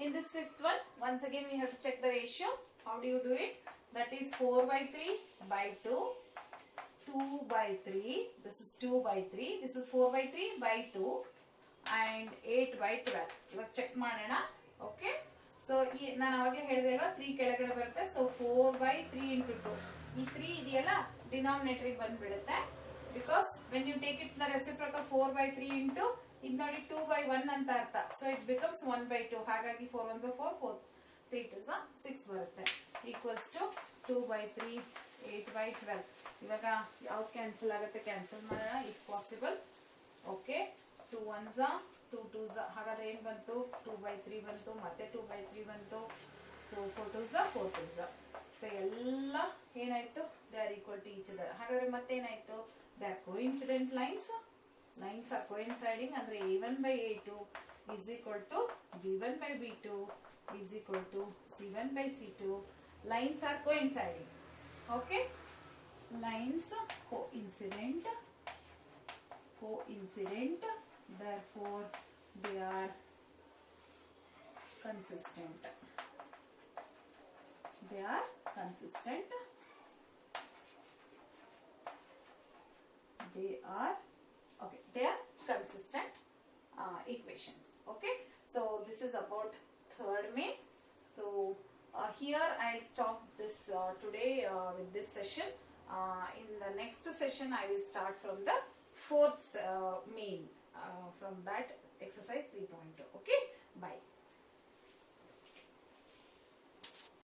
In this fifth one, once again we have to check the ratio. How do you do it? That is 4 by 3 by 2, 2 by 3, this is 2 by 3, this is 4 by 3 by 2 and 8 by 12. ಇವಾಗ check ಮಾಡೋಣ. Okay, so ನಾನು ಅವಾಗಲೇ ಹೇಳಿದೆ ಅಲ್ವಾ 3 ಕೆಳಗಡೆ ಬರುತ್ತೆ. So 4 by 3 into 2, ಈ 3 ಇದೆಯಲ್ಲ ಡಿನಾಮಿನೇಟರ್ ಬಂದ್ಬಿಡುತ್ತೆ. Because when you take it the reciprocal 4 by 3 into ಇದು ನೋಡಿ 2 by 1 ಅಂತ ಅರ್ಥ. So it becomes 1 by 2. ಹಾಗಾಗಿ 4 ones are 4, 4 3 twos are 6 ಬರುತ್ತೆ. Equals to 2 by 3 8 by 12. ಇವಾಗ ಯಾವ್ದು ಕ್ಯಾನ್ಸಲ್ ಆಗುತ್ತೆ ಕ್ಯಾನ್ಸಲ್ ಮಾಡೋಣ if possible. Okay, 2 ones are 2 twos are, ಹಾಗಾದ್ರೆ ಏನು ಬಂತು 2 by 3 ಬಂತು, ಮತ್ತೆ 2 by 3 ಬಂತು. So 4 twos are 4 twos are. So ಎಲ್ಲ ಏನಾಯ್ತು they are equal to each other. ಹಾಗಾದ್ರೆ ಮತ್ತೇನಾಯ್ತು they are coincident lines. Lines are coinciding ಅಂದ್ರೆ a1 by a2 is equal to b1 by b2 is equal to c1 by c2. Lines are coinciding. Okay, lines coincident, therefore they are consistent. They are consistent. They are okay. They are consistent equations. Okay, so this is about third main. So here I'll stop this today with this session. In the next session I will start from the fourth main, from that exercise 3.2. Okay, bye.